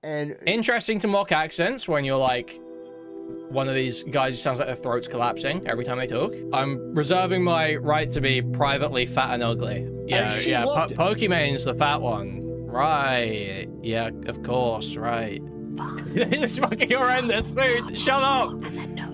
And interesting to mock accents when you're like one of these guys who sounds like their throat's collapsing every time they talk. I'm reserving my right to be privately fat and ugly. Yeah, yeah. Pokemon's the fat one. Right. Yeah, of course. Right. It's fucking horrendous, dude. Shut up.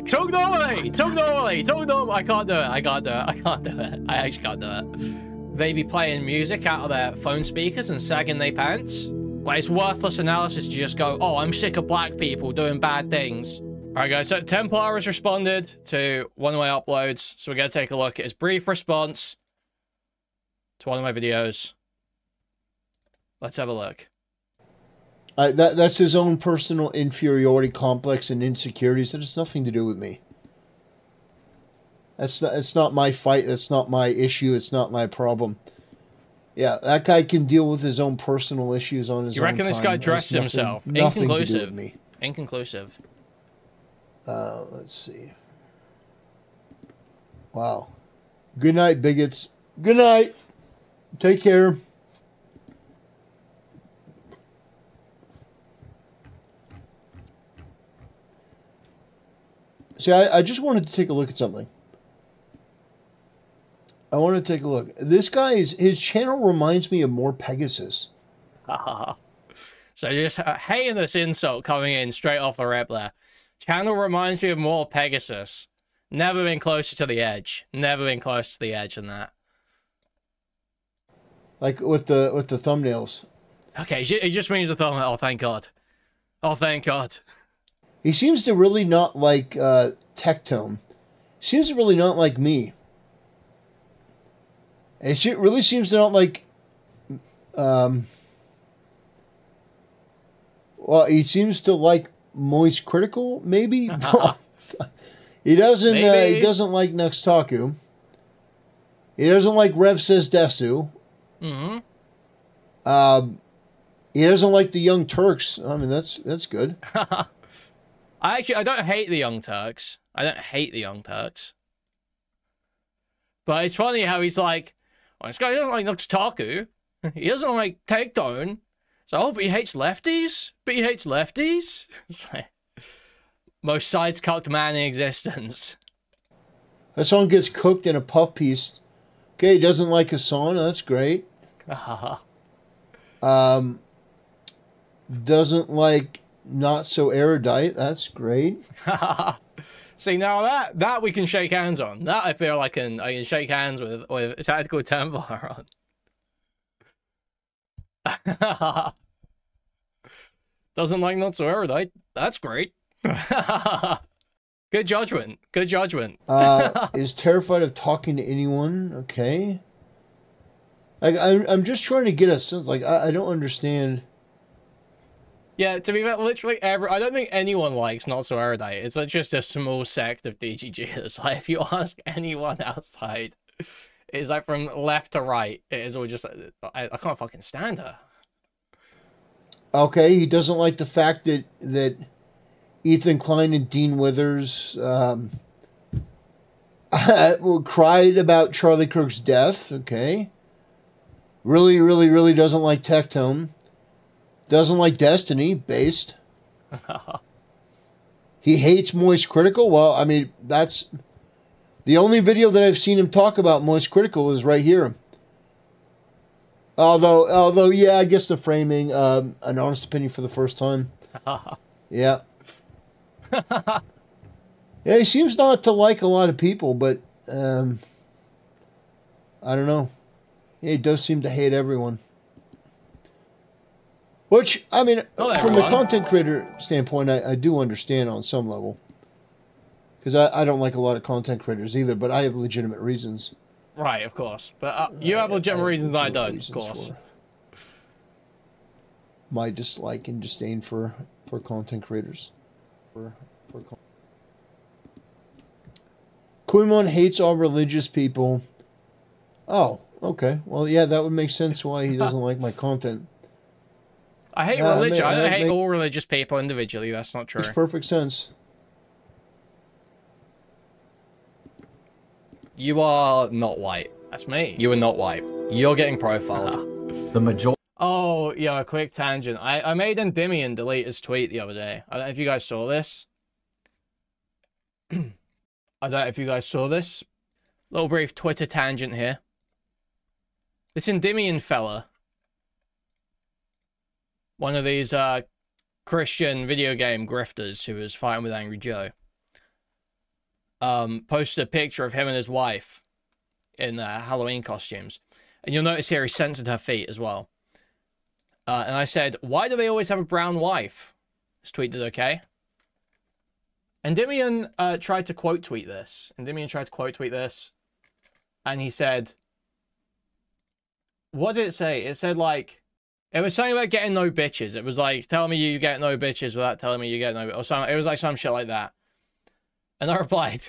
Talk normally. Talk normally. Talk normally. I can't do it. I can't do it. I can't do it. I actually can't do it. They be playing music out of their phone speakers and sagging their pants. Like, it's worthless analysis to just go, oh, I'm sick of black people doing bad things. All right, guys, so Templar has responded to one of my uploads, so we're going to take a look at his brief response to one of my videos. Let's have a look. That's his own personal inferiority complex and insecurities. That has nothing to do with me. It's not my fight. That's not my issue. It's not my problem. Yeah, that guy can deal with his own personal issues on his own time. You reckon this guy dressed himself? Inconclusive. Inconclusive. Let's see. Wow. Good night, bigots. Good night. Take care. See, I just wanted to take a look at something. I want to take a look. This guy's, his channel reminds me of more Pegasus. So just hating this insult coming in straight off the rip there. Channel reminds me of more Pegasus. Never been closer to the edge. Never been closer to the edge than that. Like with the thumbnails. Okay, it just means the thumbnail. Oh, thank God. Oh, thank God. He seems to really not like Tectone. Seems to really not like me. And he really seems to not like... well, he seems to like Moist Critical, maybe? He doesn't he doesn't like Nuxtaku. He doesn't like Rev Says Desu. Mm-hmm. He doesn't like the Young Turks. I mean, that's good. I don't hate the Young Turks. I don't hate the Young Turks. But it's funny how he's like, oh, this guy doesn't like Nuxtaku. He doesn't like Takedown. So, oh, but he hates lefties? But he hates lefties? It's like, most sides-cucked man in existence. That song gets cooked in a puff piece. Okay, he doesn't like Hassan. That's great. Doesn't like Not So Erudite. That's great. See, now that we can shake hands on. That I feel I can shake hands with Tactical Templar on. Doesn't like Not So Erudite. That's great. Good judgment. Good judgment. Is terrified of talking to anyone. Okay. I'm just trying to get a sense. Like, I don't understand. Yeah, to be fair, literally I don't think anyone likes Not So Erudite. It's like just a small sect of DGGers. Like, if you ask anyone outside, it's like from left to right. It is all just like, I can't fucking stand her. Okay, he doesn't like the fact that Ethan Klein and Dean Withers cried about Charlie Kirk's death. Okay. Really, really, really doesn't like Tectone. Doesn't like Destiny, based. He hates Moist Critical. Well, I mean, that's the only video that I've seen him talk about Moist Critical is right here. Although, yeah, I guess the framing, an honest opinion for the first time. Yeah. Yeah, he seems not to like a lot of people, but I don't know. Yeah, he does seem to hate everyone. Which, I mean, from a content creator standpoint, I do understand on some level. Because I don't like a lot of content creators either, but I have legitimate reasons. Right, of course. But you have legitimate reasons I don't, of course. My dislike and disdain for content creators. Kuihman hates all religious people. Oh, okay. Well, yeah, that would make sense why he doesn't like my content. I hate religion. I don't hate all religious people individually. That's not true. Makes perfect sense. You are not white. That's me. You are not white. You're getting profiled. The majority. Oh, yeah, a quick tangent. I made Endymion delete his tweet the other day. I don't know if you guys saw this. I don't know if you guys saw this. Little brief Twitter tangent here. This Endymion fella, one of these Christian video game grifters who was fighting with Angry Joe, posted a picture of him and his wife in Halloween costumes. And you'll notice here he censored her feet as well. And I said, why do they always have a brown wife? This tweet did okay. Endymion tried to quote tweet this. And he said, what did it say? It said, like, it was something about getting no bitches. It was like, tell me you get no bitches without telling me you get no, or something. It was like some shit like that. And I replied,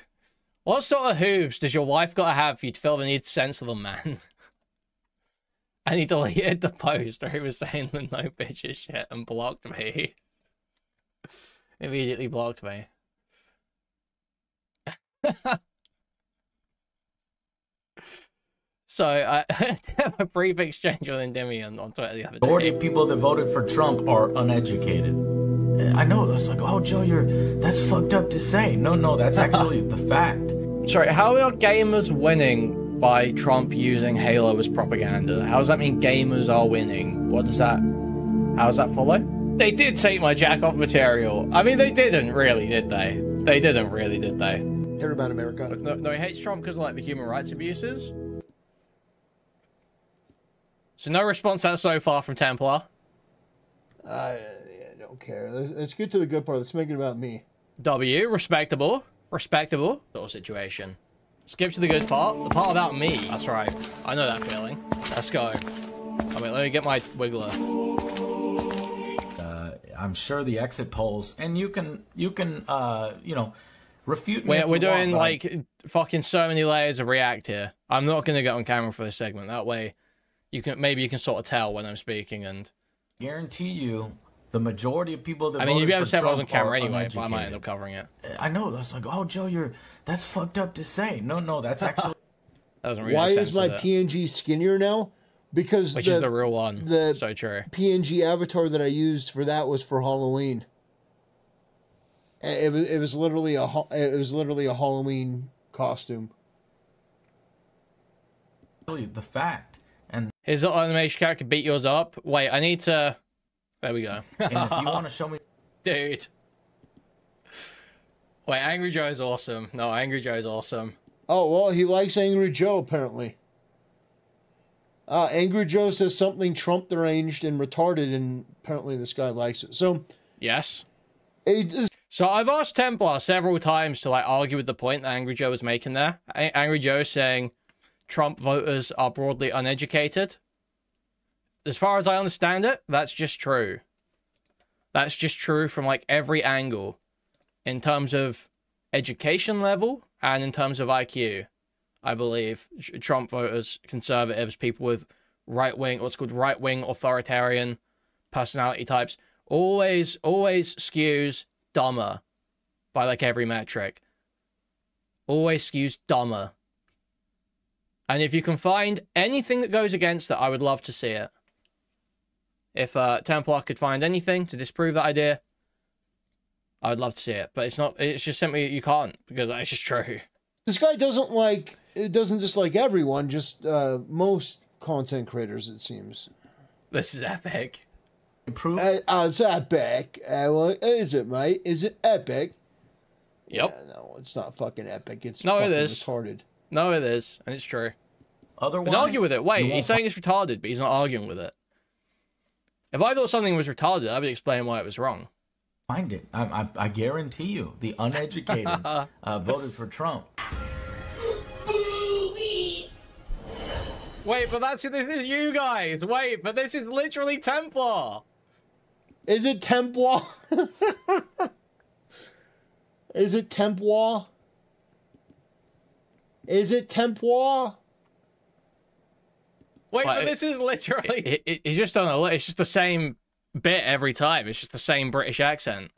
what sort of hooves does your wife gotta have for you to feel the need to censor them, man? And he deleted the post where he was saying the no bitches shit and blocked me. Immediately blocked me. So I have a brief exchange with Endymion on Twitter the other day. The majority of people that voted for Trump are uneducated. I know, it's like, oh, Joe, that's fucked up to say. No, that's actually the fact. Sorry, how are gamers winning by Trump using Halo as propaganda? How does that mean gamers are winning? How does that follow? They did take my jack-off material. I mean, they didn't really, did they? They didn't really, did they? Hear about America. No, he hates Trump because of, like, the human rights abuses. So no response out so far from Templar. I don't care. Let's get to the good part. Let's make it about me. W, respectable. Respectable sort of situation. Skip to the good part. The part about me. That's right. I know that feeling. Let's go. I mean, let me get my wiggler. I'm sure the exit polls, and you can, you know, refute me. We're doing like fucking so many layers of react here. I'm not gonna get on camera for this segment. That way, maybe you can sort of tell when I'm speaking, and guarantee you, the majority of people that I mean, you'd be able to say if I was on Trump camera anyway, but I might end up covering it. I know. That's like, oh, Joe, that's fucked up to say. No, that's actually. That doesn't really Why make sense, is my PNG skinnier now? Because which is the real one. So true. PNG avatar that I used for that was for Halloween. It was literally a Halloween costume. Really, the fact. And his little animation character beat yours up. Wait, I need to. There we go. And if you want to show me, dude. Wait, Angry Joe is awesome. No, Angry Joe is awesome. Oh well, he likes Angry Joe apparently. Angry Joe says something Trump deranged and retarded, and apparently this guy likes it. So, yes. So I've asked Templar several times to like argue with the point that Angry Joe was making there. Angry Joe saying Trump voters are broadly uneducated. As far as I understand it, that's just true. That's just true from like every angle, in terms of education level and in terms of IQ. I believe Trump voters, conservatives, people with right-wing, what's called right-wing authoritarian personality types, always skews dumber by like every metric. Always skews dumber. And if you can find anything that goes against that, I would love to see it. If Templar could find anything to disprove that idea, I would love to see it. But it's just simply you can't, because it's just true. This guy doesn't just like everyone, just most content creators, it seems. This is epic. It's epic. Well, is it, mate? Is it epic? Yep. Yeah, no, it's not fucking epic. It's no, fucking it is retarded. No, it is, and it's true. Otherwise, but argue with it. Wait, he's saying it's retarded, but he's not arguing with it. If I thought something was retarded, I would explain why it was wrong. Find it. I guarantee you, the uneducated voted for Trump. Wait, but this is you guys. Wait, but this is literally Templar. Is it Templar? Is it Templar? Is it Templar? Wait, but this is literally... You just don't know. It's just the same bit every time. It's just the same British accent.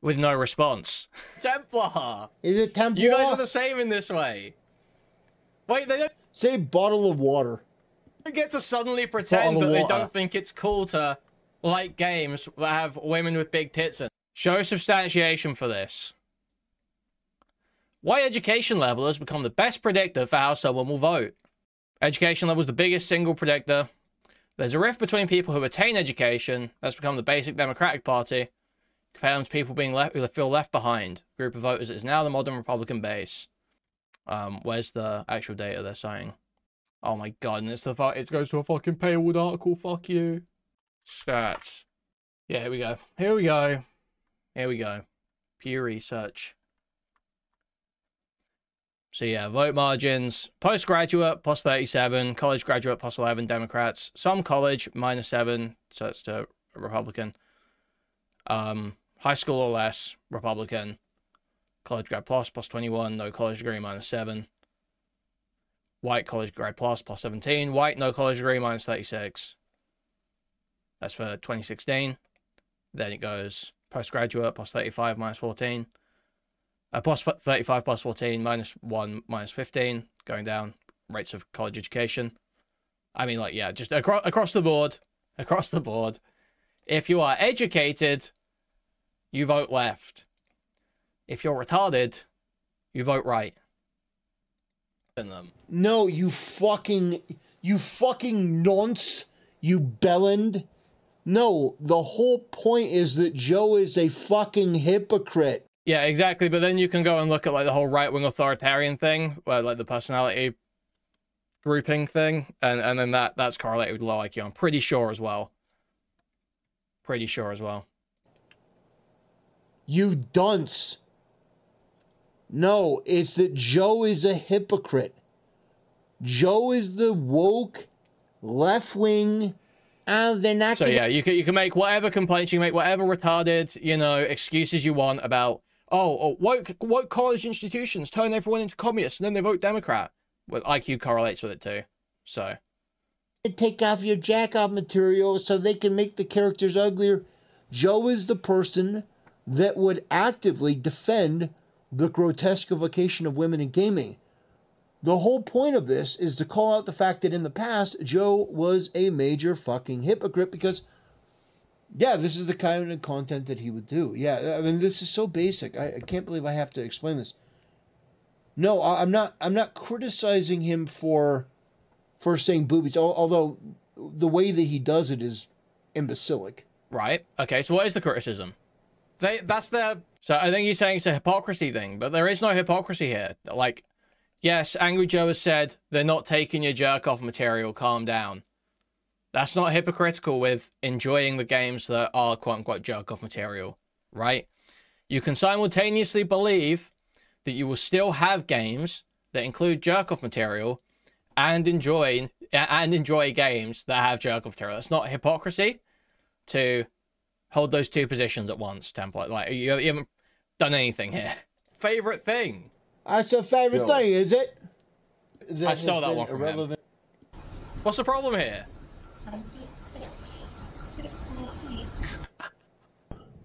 With no response. Templar! Is it Templar? You guys are the same in this way. Wait, they don't... Say bottle of water. They get to suddenly pretend that they don't think it's cool to like games that have women with big tits in. Show substantiation for this. Why education level has become the best predictor for how someone will vote. Education level is the biggest single predictor. There's a rift between people who attain education. That's become the basic Democratic Party. Compare them to people being who feel left behind. Group of voters is now the modern Republican base. Where's the actual data they're saying? Oh my god, and it goes to a fucking paywalled article. Fuck you. Stats. Yeah, here we go. Here we go. Here we go. Pew Research. So yeah, vote margins. Postgraduate, plus 37. College graduate, plus 11, Democrats. Some college, minus 7, so that's to Republican. High school or less, Republican. College grad plus 21. No college degree, minus 7. White college grad plus 17. White, no college degree, minus 36. That's for 2016. Then it goes postgraduate, plus 35, minus 14. Plus 35, plus 14, minus 1, minus 15. Going down. Rates of college education. I mean, like, yeah, just across the board. Across the board. If you are educated, you vote left. If you're retarded, you vote right. No, you fucking nonce, you bellend. No, the whole point is that Joe is a fucking hypocrite. Yeah, exactly. But then you can go and look at like the whole right-wing authoritarian thing, where like the personality grouping thing, and then that's correlated with low IQ. I'm pretty sure as well. Pretty sure as well. You dunce. No, it's that Joe is a hypocrite. Joe is the woke, left-wing, they're not so yeah, you can make whatever complaints, you can make whatever retarded, you know, excuses you want about, woke college institutions turn everyone into communists and then they vote Democrat. Well, IQ correlates with it too, so. Take off your jack-off material so they can make the characters uglier. Joe is the person that would actively defend the grotesquification of women in gaming. The whole point of this is to call out the fact that in the past, Joe was a major fucking hypocrite because, yeah, this is the kind of content that he would do. Yeah, I mean, this is so basic. I can't believe I have to explain this. No, I'm not criticizing him for saying boobies, although the way that he does it is imbecilic. Right. Okay, so what is the criticism? So I think you're saying it's a hypocrisy thing, but there is no hypocrisy here. Like, yes, Angry Joe has said they're not taking your jerk-off material, calm down. That's not hypocritical with enjoying the games that are quote-unquote jerk-off material, right? You can simultaneously believe that you will still have games that include jerk-off material and enjoy games that have jerk-off material. That's not hypocrisy to hold those two positions at once, Templar. Like, you haven't done anything here. Favorite thing? That's a favorite thing, is it? I stole that one from him. What's the problem here?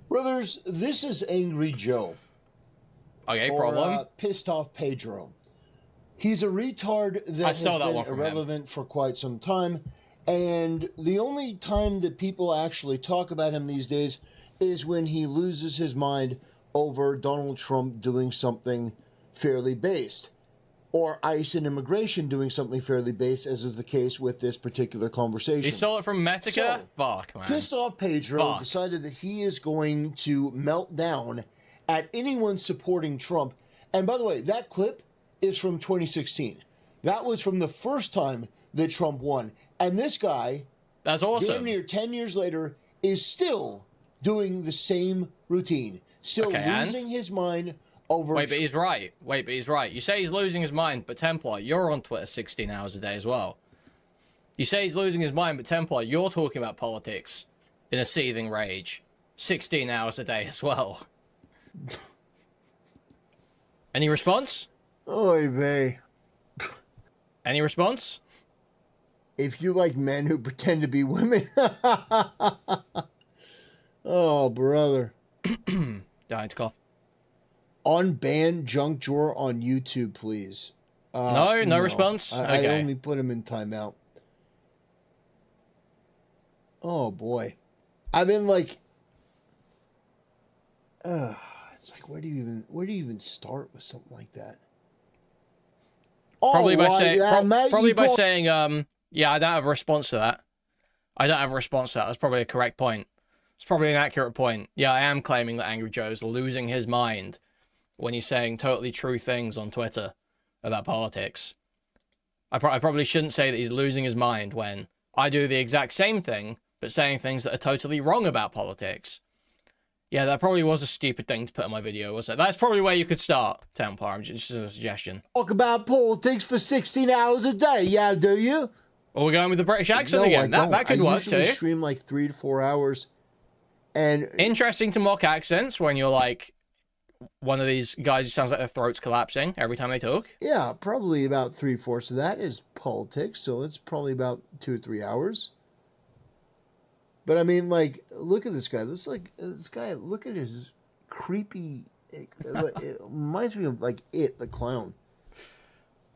Brothers, this is Angry Joe. Okay, problem. Pissed off Pedro. He's a retard that has been irrelevant for quite some time. And the only time that people actually talk about him these days is when he loses his mind over Donald Trump doing something fairly based. Or ICE and immigration doing something fairly based, as is the case with this particular conversation. He stole it from Metica? So, fuck, man. Pissed off Pedro decided that he is going to melt down at anyone supporting Trump. And by the way, that clip is from 2016. That was from the first time that Trump won. And this guy, that's awesome. Damn near 10 years later, is still doing the same routine. Still losing his mind over... Wait, but he's right. Wait, but he's right. You say he's losing his mind, but Templar, you're on Twitter 16 hours a day as well. You say he's losing his mind, but Templar, you're talking about politics in a seething rage. 16 hours a day as well. Any response? Oy vey. Any response? If you like men who pretend to be women. Oh, brother. Dying to cough. Unban junk drawer on YouTube, please. No response? I only put him in timeout. Oh boy. I've been like, it's like where do you even start with something like that? Probably by saying, yeah, I don't have a response to that. I don't have a response to that. That's probably a correct point. It's probably an accurate point. Yeah, I am claiming that Angry Joe's losing his mind when he's saying totally true things on Twitter about politics. I probably shouldn't say that he's losing his mind when I do the exact same thing, but saying things that are totally wrong about politics. Yeah, that probably was a stupid thing to put in my video, wasn't it? That's probably where you could start, Templar, just as a suggestion. Talk about politics for 16 hours a day, yeah, do you? Or we're going with the British accent again. That could work too. I usually stream like 3 to 4 hours. And interesting to mock accents when you're like one of these guys who sounds like their throat's collapsing every time they talk. Yeah, probably about 3/4 of that is politics, so it's probably about 2 or 3 hours. But I mean, like, look at this guy. This guy. Look at his creepy. It reminds me of like the clown.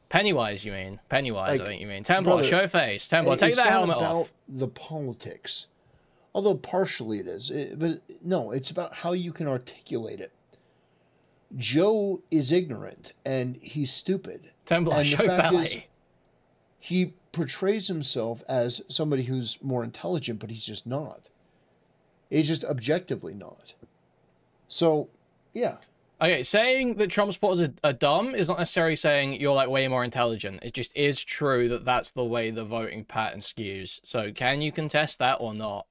Pennywise, you mean? Pennywise, I think you mean. Templar, show face. Templar, take that helmet off. The politics, although partially it is, but no, it's about how you can articulate it. Joe is ignorant and he's stupid. Templar, show belly. He portrays himself as somebody who's more intelligent, but he's just not. He's just objectively not. So, yeah. Okay, saying that Trump supporters are dumb is not necessarily saying you're like way more intelligent. It just is true that that's the way the voting pattern skews. So, can you contest that or not?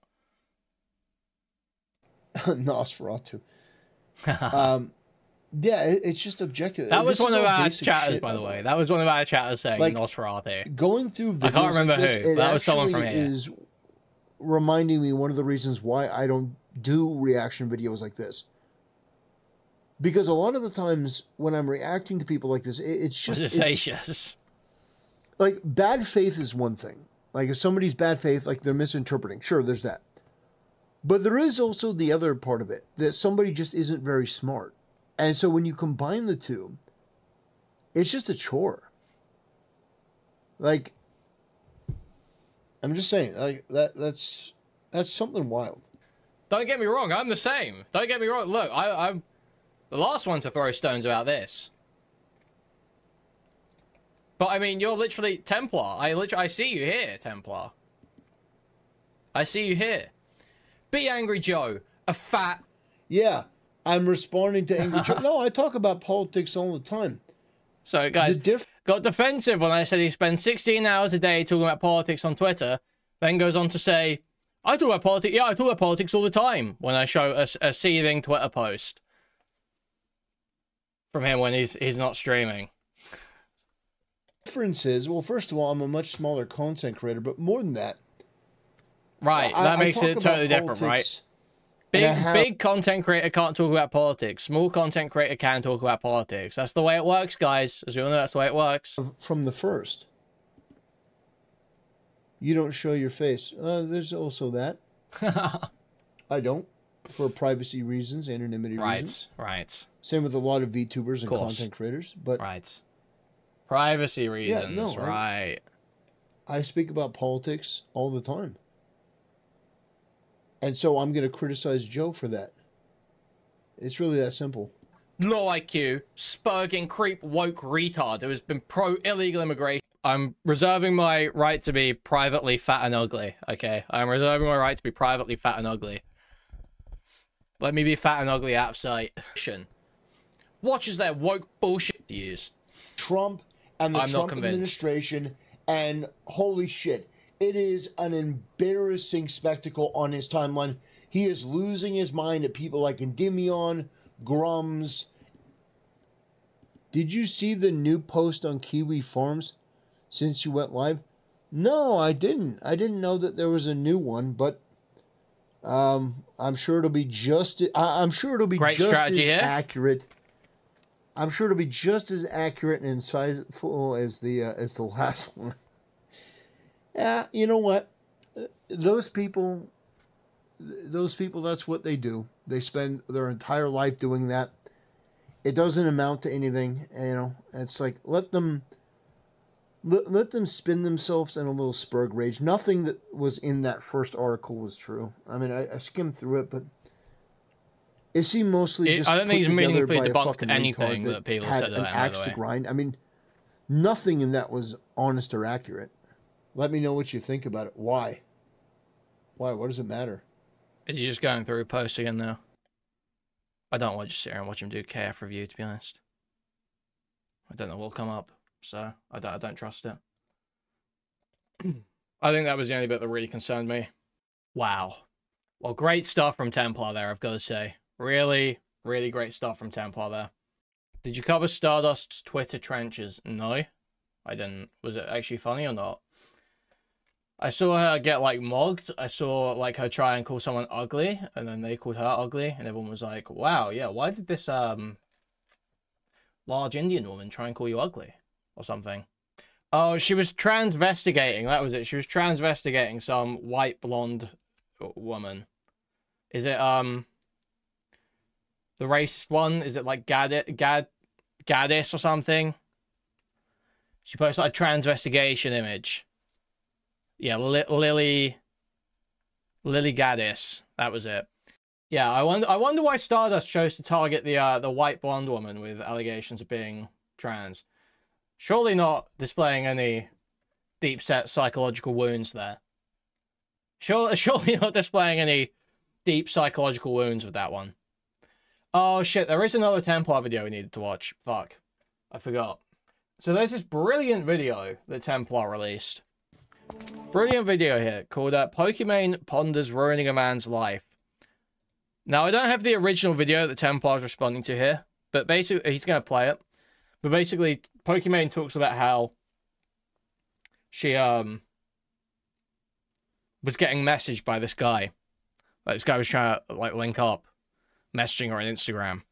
Nosferatu. Yeah, it's just objective. That was one of our chatters, by the way. That was one of our chatters saying like, Nosferatu. Going through videos I can't remember like this, who. That was someone from here. Is reminding me one of the reasons why I don't do reaction videos like this. Because a lot of the times when I'm reacting to people like this, it's just... Like, bad faith is one thing. Like, if somebody's bad faith, like, they're misinterpreting. Sure, there's that. But there is also the other part of it, that somebody just isn't very smart. And so when you combine the two, it's just a chore. Like, I'm just saying, like, that's something wild. Don't get me wrong, I'm the same. Don't get me wrong. Look, I'm the last one to throw stones about this. But I mean, you're literally Templar. I see you here, Templar. I see you here. Be Angry Joe, a fat... Yeah, I'm responding to Angry Joe. No, I talk about politics all the time. So, guys, got defensive when I said he spends 16 hours a day talking about politics on Twitter, then goes on to say, I talk about politics. Yeah, I talk about politics all the time when I show a seething Twitter post from him when he's not streaming. Difference is, well, first of all, I'm a much smaller content creator, but more than that. Right, that makes it totally different, right? Big content creator can't talk about politics. Small content creator can talk about politics. That's the way it works, guys. As we all know, that's the way it works. From the first. You don't show your face. There's also that. I don't. For privacy reasons, anonymity reasons. Right. Same with a lot of VTubers and content creators. But right. Privacy reasons, yeah, no, right. I speak about politics all the time. And so I'm going to criticize Joe for that. It's really that simple. Low IQ, spurging creep woke retard who has been pro-illegal immigration. I'm reserving my right to be privately fat and ugly, okay? I'm reserving my right to be privately fat and ugly. Let me be fat and ugly out of sight. Watches their woke bullshit to use. Trump and the Trump administration, and holy shit, it is an embarrassing spectacle on his timeline. He is losing his mind at people like Endymion, Grums. Did you see the new post on Kiwi Farms since you went live? No, I didn't. I didn't know that there was a new one, but I'm sure it'll be just. I'm sure it'll be just as accurate. I'm sure it'll be just as accurate and insightful as the last one. Yeah, you know what? Those people, that's what they do. They spend their entire life doing that. It doesn't amount to anything, you know. It's like, let them Let them spin themselves in a little Spurg rage. Nothing that was in that first article was true. I mean, I skimmed through it, but it seemed mostly just I don't think put he's together meaningfully by a debunked fucking anything retard that people had said an about him, axe by the to way. grind. I mean, nothing in that was honest or accurate. Let me know what you think about it. Why? Why? What does it matter? Is he just going through posts again now? I don't want to just sit here and watch him do KF review, to be honest. I don't know what'll come up, so I don't trust it. I think that was the only bit that really concerned me. Wow. Well, great stuff from Templar there, I've got to say. Really, really great stuff from Templar there. Did you cover Stardust's Twitter trenches? No, I didn't. Was it actually funny or not? I saw her get, like, mogged. I saw, like, her try and call someone ugly, and then they called her ugly, and everyone was like, wow, yeah, why did this, large Indian woman try and call you ugly? Or something. Oh, she was transvestigating, that was it. She was transvestigating some white blonde woman. Is it, the racist one? Is it, like, Gaddis or something? She posted, like, a transvestigation image. Yeah, Lily Gaddis. That was it. Yeah, I wonder why Stardust chose to target the white blonde woman with allegations of being trans. Surely not displaying any deep-set psychological wounds there. Surely not displaying any deep psychological wounds with that one. Oh shit, there is another Templar video we needed to watch. Fuck. I forgot. So there's this brilliant video that Templar released. Brilliant video here called Pokimane Ponders Ruining a Man's Life. Now, I don't have the original video that Templar's responding to here, but basically, he's going to play it. But basically, Pokimane talks about how she, was getting messaged by this guy. Like, this guy was trying to, like, link up, messaging her on Instagram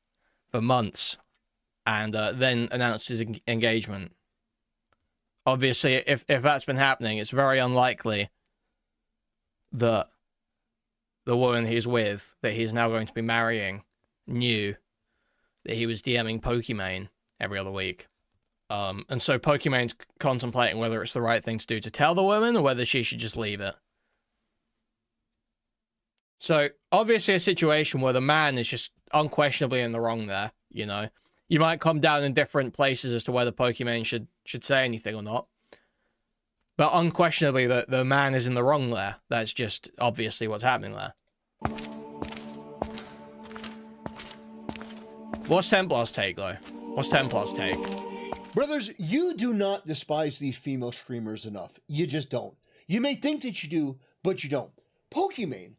for months, and then announced his engagement. Obviously, if that's been happening, it's very unlikely that the woman he's with, that he's now going to be marrying, knew that he was DMing Pokimane every other week. And so Pokimane's contemplating whether it's the right thing to do to tell the woman or whether she should just leave it. So, obviously a situation where the man is just unquestionably in the wrong there, you know. You might come down in different places as to whether Pokimane should say anything or not. But unquestionably, the man is in the wrong there. That's just obviously what's happening there. What's Templar's take, though? What's Templar's take? Brothers, you do not despise these female streamers enough. You just don't. You may think that you do, but you don't. Pokimane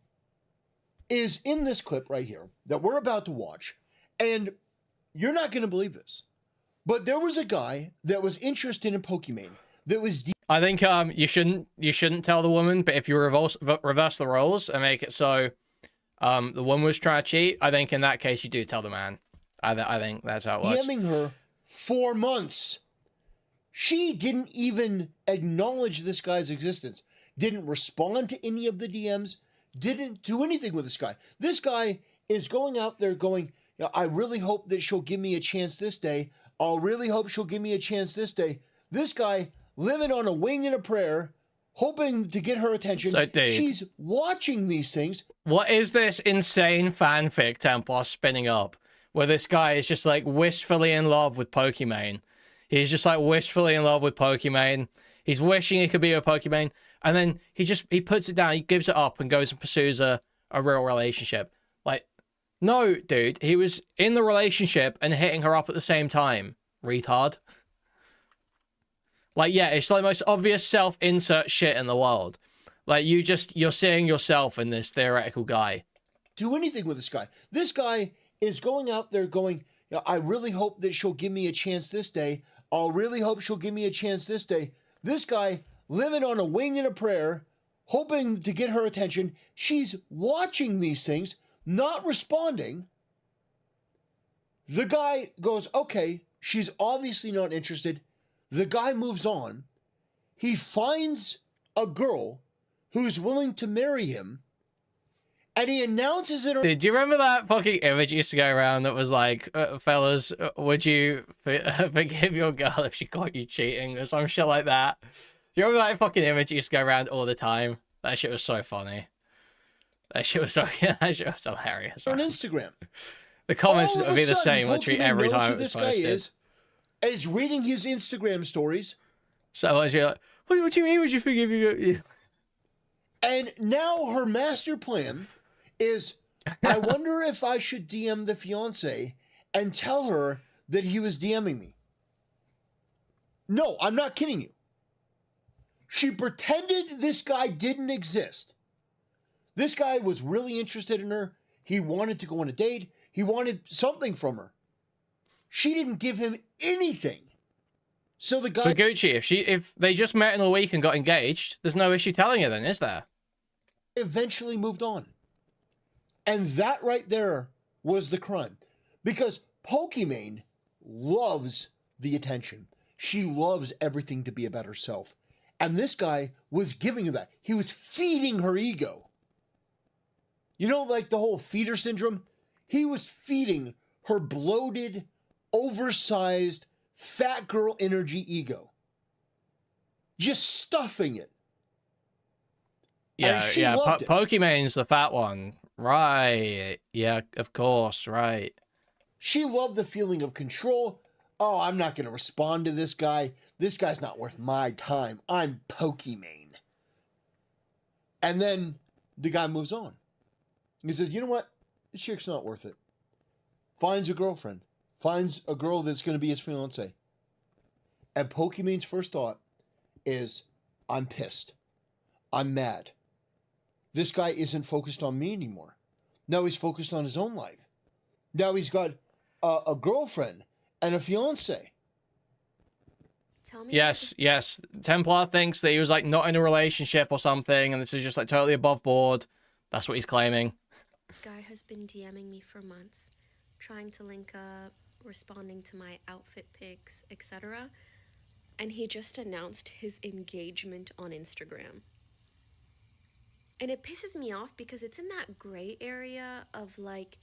is in this clip right here that we're about to watch, and you're not going to believe this, but there was a guy that was interested in Pokimane that was... I think you shouldn't tell the woman, but if you reverse the roles and make it so the woman was trying to cheat, I think in that case you do tell the man. I think that's how it works. DMing her for months. She didn't even acknowledge this guy's existence. Didn't respond to any of the DMs. Didn't do anything with this guy. This guy is going out there going, I really hope that she'll give me a chance this day. I'll really hope she'll give me a chance this day. This guy living on a wing and a prayer, hoping to get her attention. So, dude, she's watching these things. What is this insane fanfic Templar spinning up? Where this guy is just like wistfully in love with Pokimane. He's just like wistfully in love with Pokimane. He's wishing he could be a Pokimane. And then he puts it down, he gives it up and goes and pursues a real relationship. Like, no, dude, he was in the relationship and hitting her up at the same time. Retard. Like, yeah, it's like the most obvious self-insert shit in the world. Like, you're seeing yourself in this theoretical guy. Do anything with this guy. This guy is going out there going, I really hope that she'll give me a chance this day. I'll really hope she'll give me a chance this day. This guy living on a wing and a prayer, hoping to get her attention. She's watching these things, not responding. The guy goes, okay, she's obviously not interested. The guy moves on. He finds a girl who's willing to marry him. And he announces it. Dude, do you remember that fucking image used to go around that was like, fellas, would you forgive your girl if she caught you cheating or some shit like that? Do you remember that fucking image used to go around all the time? That shit was so funny. That shit was so hilarious. On Instagram. The comments would be the same literally every time it was posted. Is reading his Instagram stories. So you're like, what do you mean would you forgive you? And now her master plan is, I wonder if I should DM the fiance and tell her that he was DMing me. No, I'm not kidding you. She pretended this guy didn't exist. This guy was really interested in her. He wanted to go on a date. He wanted something from her. She didn't give him anything. So the guy... But Gucci, if they just met in a week and got engaged, there's no issue telling her then, is there? Eventually moved on. And that right there was the crime. Because Pokimane loves the attention. She loves everything to be about herself. And this guy was giving her that. He was feeding her ego. You know, like the whole feeder syndrome? He was feeding her bloated, oversized, fat girl energy ego. Just stuffing it. Yeah, Pokimane's the fat one. Right. Yeah, of course, right. She loved the feeling of control. Oh, I'm not going to respond to this guy. This guy's not worth my time. I'm Pokimane. And then the guy moves on. He says, you know what? This chick's not worth it. Finds a girlfriend. Finds a girl that's going to be his fiance. And Pokimane's first thought is, I'm pissed. I'm mad. This guy isn't focused on me anymore. Now he's focused on his own life. Now he's got a girlfriend and a fiance. Yes. Templar thinks that he was like not in a relationship or something, and this is just like totally above board. That's what he's claiming. This guy has been DMing me for months, trying to link up, responding to my outfit pics, etc. And he just announced his engagement on Instagram. And it pisses me off because it's in that gray area of like,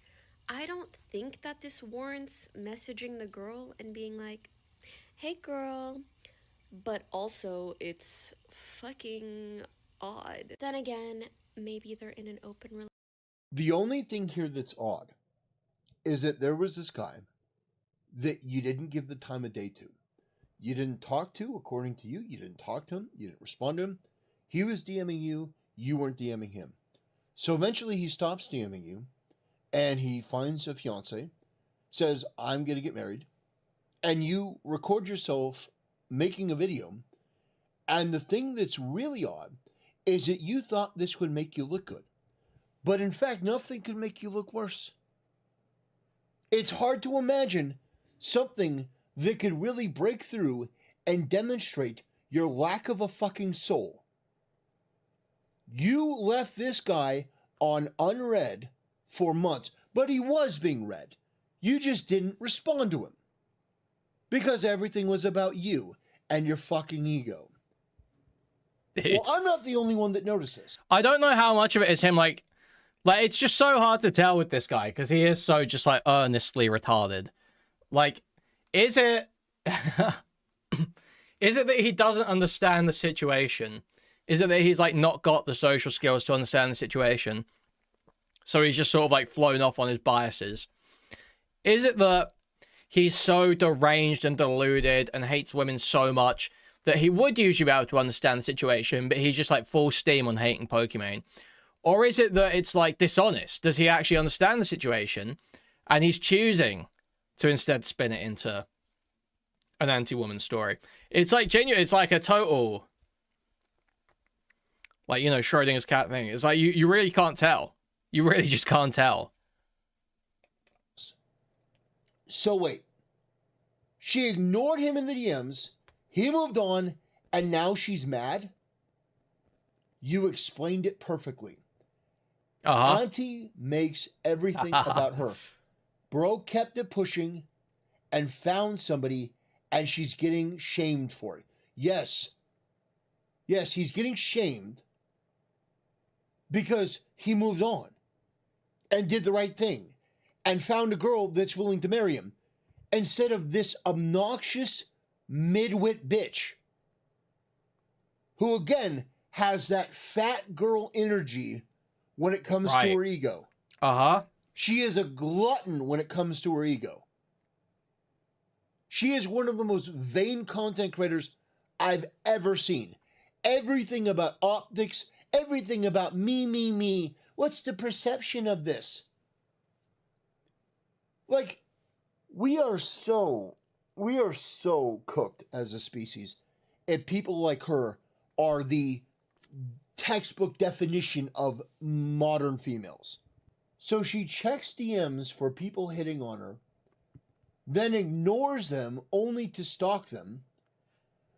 I don't think that this warrants messaging the girl and being like, hey girl, but also it's fucking odd. Then again, maybe they're in an open relationship. The only thing here that's odd is that there was this guy that you didn't give the time of day to. You didn't talk to, according to you. You didn't talk to him. You didn't respond to him. He was DMing you. You weren't DMing him. So eventually he stops DMing you and he finds a fiance, says, I'm going to get married. And you record yourself making a video. And the thing that's really odd is that you thought this would make you look good. But in fact, nothing could make you look worse. It's hard to imagine something that could really break through and demonstrate your lack of a fucking soul. You left this guy on unread for months, but he was being read. You just didn't respond to him. Because everything was about you and your fucking ego. Well, I'm not the only one that noticed this. I don't know how much of it is him, like it's just so hard to tell with this guy, because he is so just, like, earnestly retarded. Like, is it... is it that he doesn't understand the situation? Is it that he's, like, not got the social skills to understand the situation? So he's just sort of, like, flown off on his biases? Is it that he's so deranged and deluded and hates women so much that he would usually be able to understand the situation, but he's just, like, full steam on hating Pokimane? Or is it that it's, like, dishonest? Does he actually understand the situation, and he's choosing to instead spin it into an anti-woman story? It's, like, genuine. It's, like, a total... like, you know, Schrodinger's cat thing. It's like, you really can't tell. You really just can't tell. So wait. She ignored him in the DMs, he moved on, and now she's mad? You explained it perfectly. Auntie makes everything about her. Bro kept it pushing and found somebody, and she's getting shamed for it. Yes. Yes, he's getting shamed because he moved on. and did the right thing and found a girl that's willing to marry him instead of this obnoxious midwit bitch who, again, has that fat girl energy when it comes to her ego. She is a glutton when it comes to her ego. She is one of the most vain content creators I've ever seen. Everything about optics, everything about me. What's the perception of this? Like, we are so cooked as a species. And people like her are the textbook definition of modern females. So she checks DMs for people hitting on her, then ignores them only to stalk them,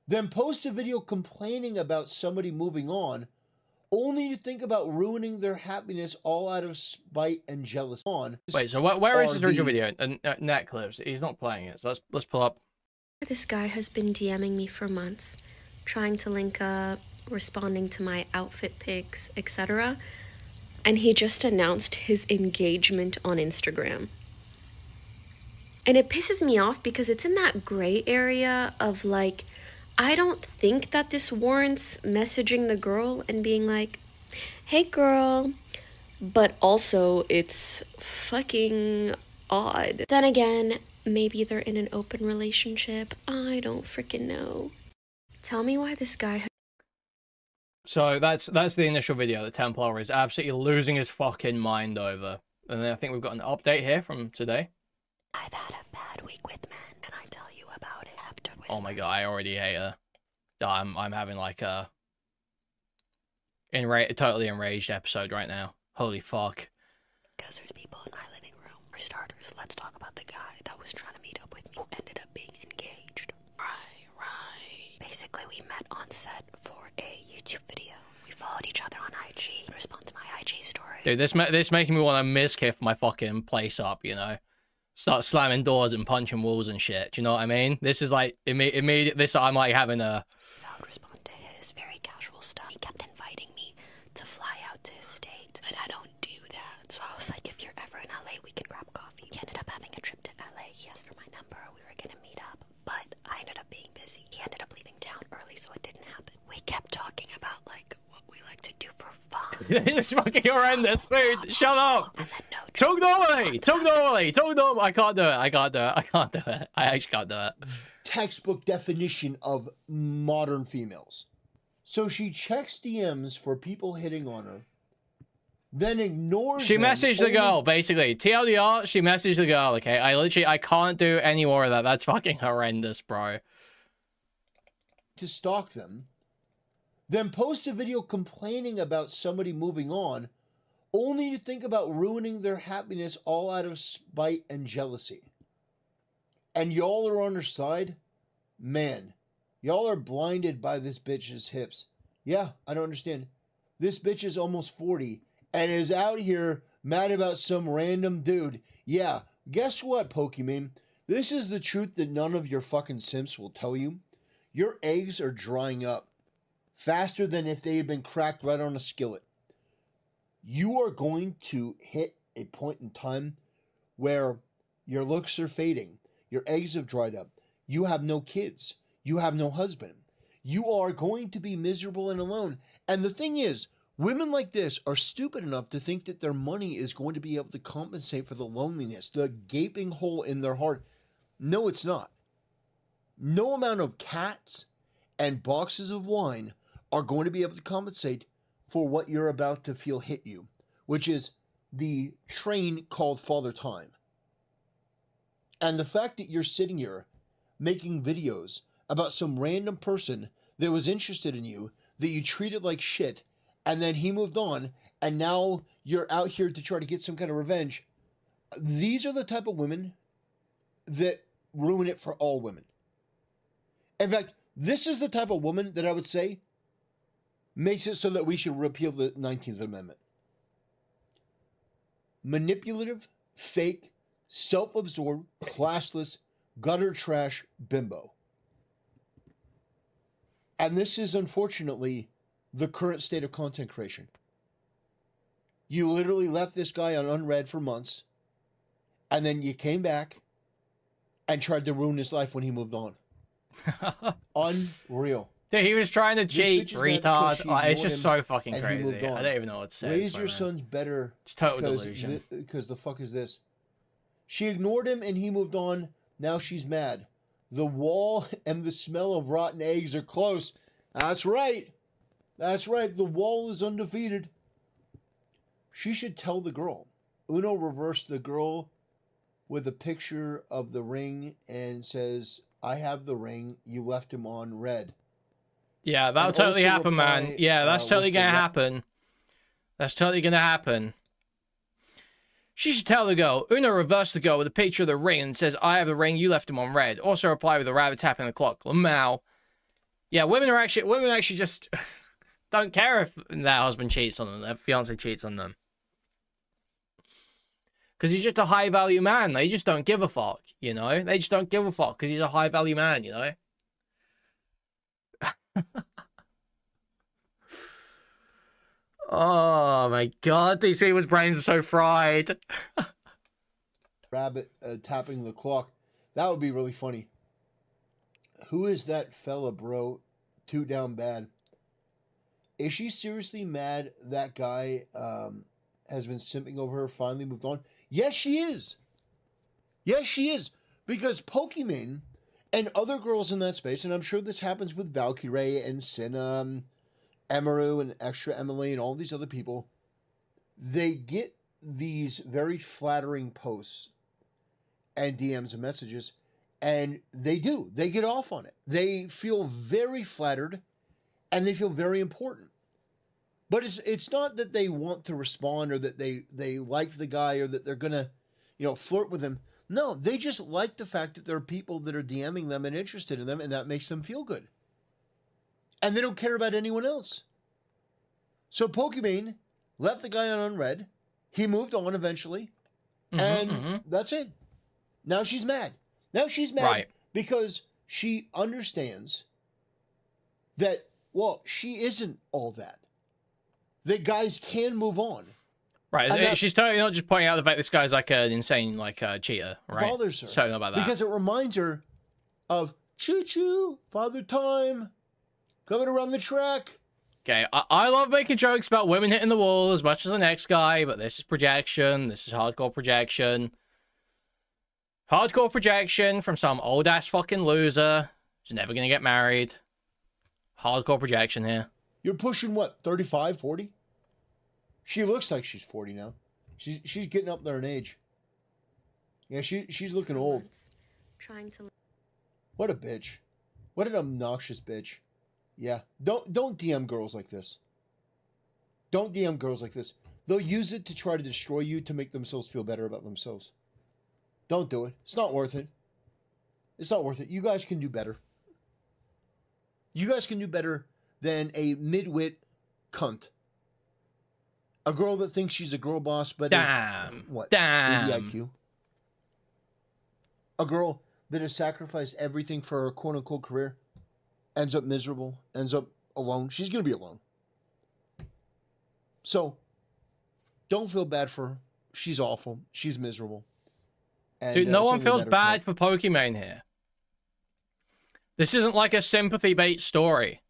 then posts a video complaining about somebody moving on, only to think about ruining their happiness all out of spite and jealousy. Wait, so where is his original video? Net clips. He's not playing it, so let's pull up. This guy has been DMing me for months, trying to link up, responding to my outfit pics, etc. And he just announced his engagement on Instagram. And it pisses me off because it's in that gray area of like, I don't think that this warrants messaging the girl and being like, hey girl, but also it's fucking odd. Then again, maybe they're in an open relationship. I don't freaking know. Tell me why this guy... So that's the initial video that Templar is absolutely losing his fucking mind over. And then I think we've got an update here from today. I've had a bad week with men. Can I tell you about it after Whisper? Oh my god, I already hate her. I'm having like a totally enraged episode right now. Holy fuck. Because there's people in my living room. For starters, let's talk about the guy that was trying to meet up with me who ended up being engaged. Right. Basically, we met on set for a YouTube video. We followed each other on IG. Respond to my IG story. Dude, this making me want to miskiff my fucking place up, you know? Start slamming doors and punching walls and shit. Do you know what I mean? This is like immediate. This I'm like having a. So I would respond to his very casual stuff. He kept inviting me to fly out to his state, but I don't do that. So I was like, if you're ever in LA, we can grab coffee. He ended up having a trip to LA. He asked for my number. We were gonna meet up, but I ended up being busy. He ended up leaving town early, so it didn't happen. We kept talking about like what we like to do for fun. It's fucking horrendous, dude. Shut up. Talk normally. I can't do it. I actually can't do it. Textbook definition of modern females. So she checks DMs for people hitting on her, then ignores She messaged the girl, basically. TLDR, she messaged the girl, okay? I can't do any more of that. That's fucking horrendous, bro. To stalk them, then post a video complaining about somebody moving on, only to think about ruining their happiness all out of spite and jealousy. And y'all are on her side? Man, y'all are blinded by this bitch's hips. Yeah, I don't understand. This bitch is almost 40 and is out here mad about some random dude. Yeah, guess what, Pokemon? This is the truth that none of your fucking simps will tell you. Your eggs are drying up faster than if they had been cracked right on a skillet. You are going to hit a point in time where your looks are fading. Your eggs have dried up. You have no kids. You have no husband. You are going to be miserable and alone. And the thing is, women like this are stupid enough to think that their money is going to be able to compensate for the loneliness, the gaping hole in their heart. No, it's not. No amount of cats and boxes of wine are going to be able to compensate for what you're about to feel hit you, which is the train called Father Time. And the fact that you're sitting here making videos about some random person that was interested in you, that you treated like shit, and then he moved on, and now you're out here to try to get some kind of revenge. These are the type of women that ruin it for all women. In fact, this is the type of woman that I would say makes it so that we should repeal the 19th Amendment. Manipulative, fake, self-absorbed, classless, gutter trash bimbo. And this is unfortunately the current state of content creation. You literally left this guy on unread for months, and then you came back and tried to ruin his life when he moved on. Unreal. Dude, he was trying to cheat, retard. Like, it's just so fucking crazy. I don't even know what to say. Raise your sons better. It's total delusion. Because the fuck is this? She ignored him and he moved on. Now she's mad. The wall and the smell of rotten eggs are close. That's right. That's right. The wall is undefeated. She should tell the girl. Uno reversed the girl with a picture of the ring and says, I have the ring. You left him on red. Yeah, that'll totally happen, man. Yeah, that's totally going to happen. That's totally going to happen. She should tell the girl. Uno reversed the girl with a picture of the ring and says, I have the ring. You left him on red. Also reply with a rabbit tapping the clock. Lamau. Yeah, women actually just don't care if their husband cheats on them, their fiance cheats on them. Because he's just a high-value man. They just don't give a fuck, you know? They just don't give a fuck because he's a high-value man, you know? Oh, my God. These people's brains are so fried. Rabbit tapping the clock. That would be really funny. Who is that fella, bro? Too down bad. Is she seriously mad that guy has been simping over her, finally moved on? Yes, she is. Yes, she is. Because Pokimane and other girls in that space, and I'm sure this happens with Valkyrie and Cinna, Emaru and Extra Emily and all these other people, they get these very flattering posts and DMs and messages, and they get off on it. They feel very flattered, and they feel very important. But it's not that they want to respond or that they like the guy or that they're gonna, flirt with him. No, they just like the fact that there are people that are DMing them and interested in them, and that makes them feel good. And they don't care about anyone else. So Pokimane left the guy on unread. He moved on eventually, and that's it. Now she's mad. Now she's mad because she understands that, well, she isn't all that. That guys can move on. Right. She's totally not just pointing out the fact this guy's like an insane cheater, right? Bothers her. Totally about that. Because it reminds her of choo-choo, father time, coming around the track. Okay, I love making jokes about women hitting the wall as much as the next guy, but this is projection. This is hardcore projection. Hardcore projection from some old-ass fucking loser who's never gonna get married. Hardcore projection here. You're pushing, what, 35, 40? She looks like she's 40 now. She's getting up there in age. Yeah, she's looking old. Trying to... What a bitch. What an obnoxious bitch. Yeah. Don't DM girls like this. Don't DM girls like this. They'll use it to try to destroy you to make themselves feel better about themselves. Don't do it. It's not worth it. It's not worth it. You guys can do better. You guys can do better than a midwit cunt. A girl that thinks she's a girl boss, but damn. What? Damn. IQ. A girl that has sacrificed everything for her quote-unquote career, ends up miserable, ends up alone. She's going to be alone. So, don't feel bad for her. She's awful. She's miserable. And, dude, no one feels bad for Pokimane here. This isn't like a sympathy bait story.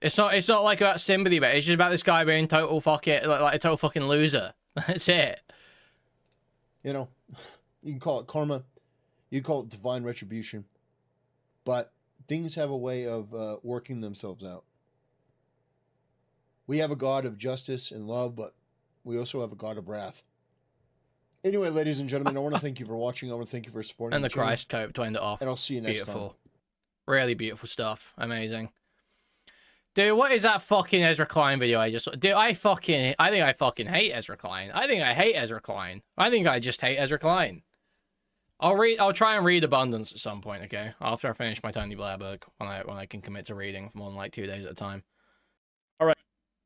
It's not like about sympathy bait. It's just about this guy being total fucking like a total fucking loser. That's it. You can call it karma. You can call it divine retribution. But things have a way of working themselves out. We have a God of justice and love, but we also have a God of wrath. Anyway, ladies and gentlemen, I want to thank you for watching. I want to thank you for supporting. And the Christ cope to end it off. And I'll see you next time. Really beautiful stuff. Amazing. Dude, what is that fucking Ezra Klein video I just... Dude, I think I fucking hate Ezra Klein. I think I hate Ezra Klein. I think I just hate Ezra Klein. I'll try and read Abundance at some point, okay? After I finish my Tony Blair book, when I can commit to reading for more than like 2 days at a time. Alright.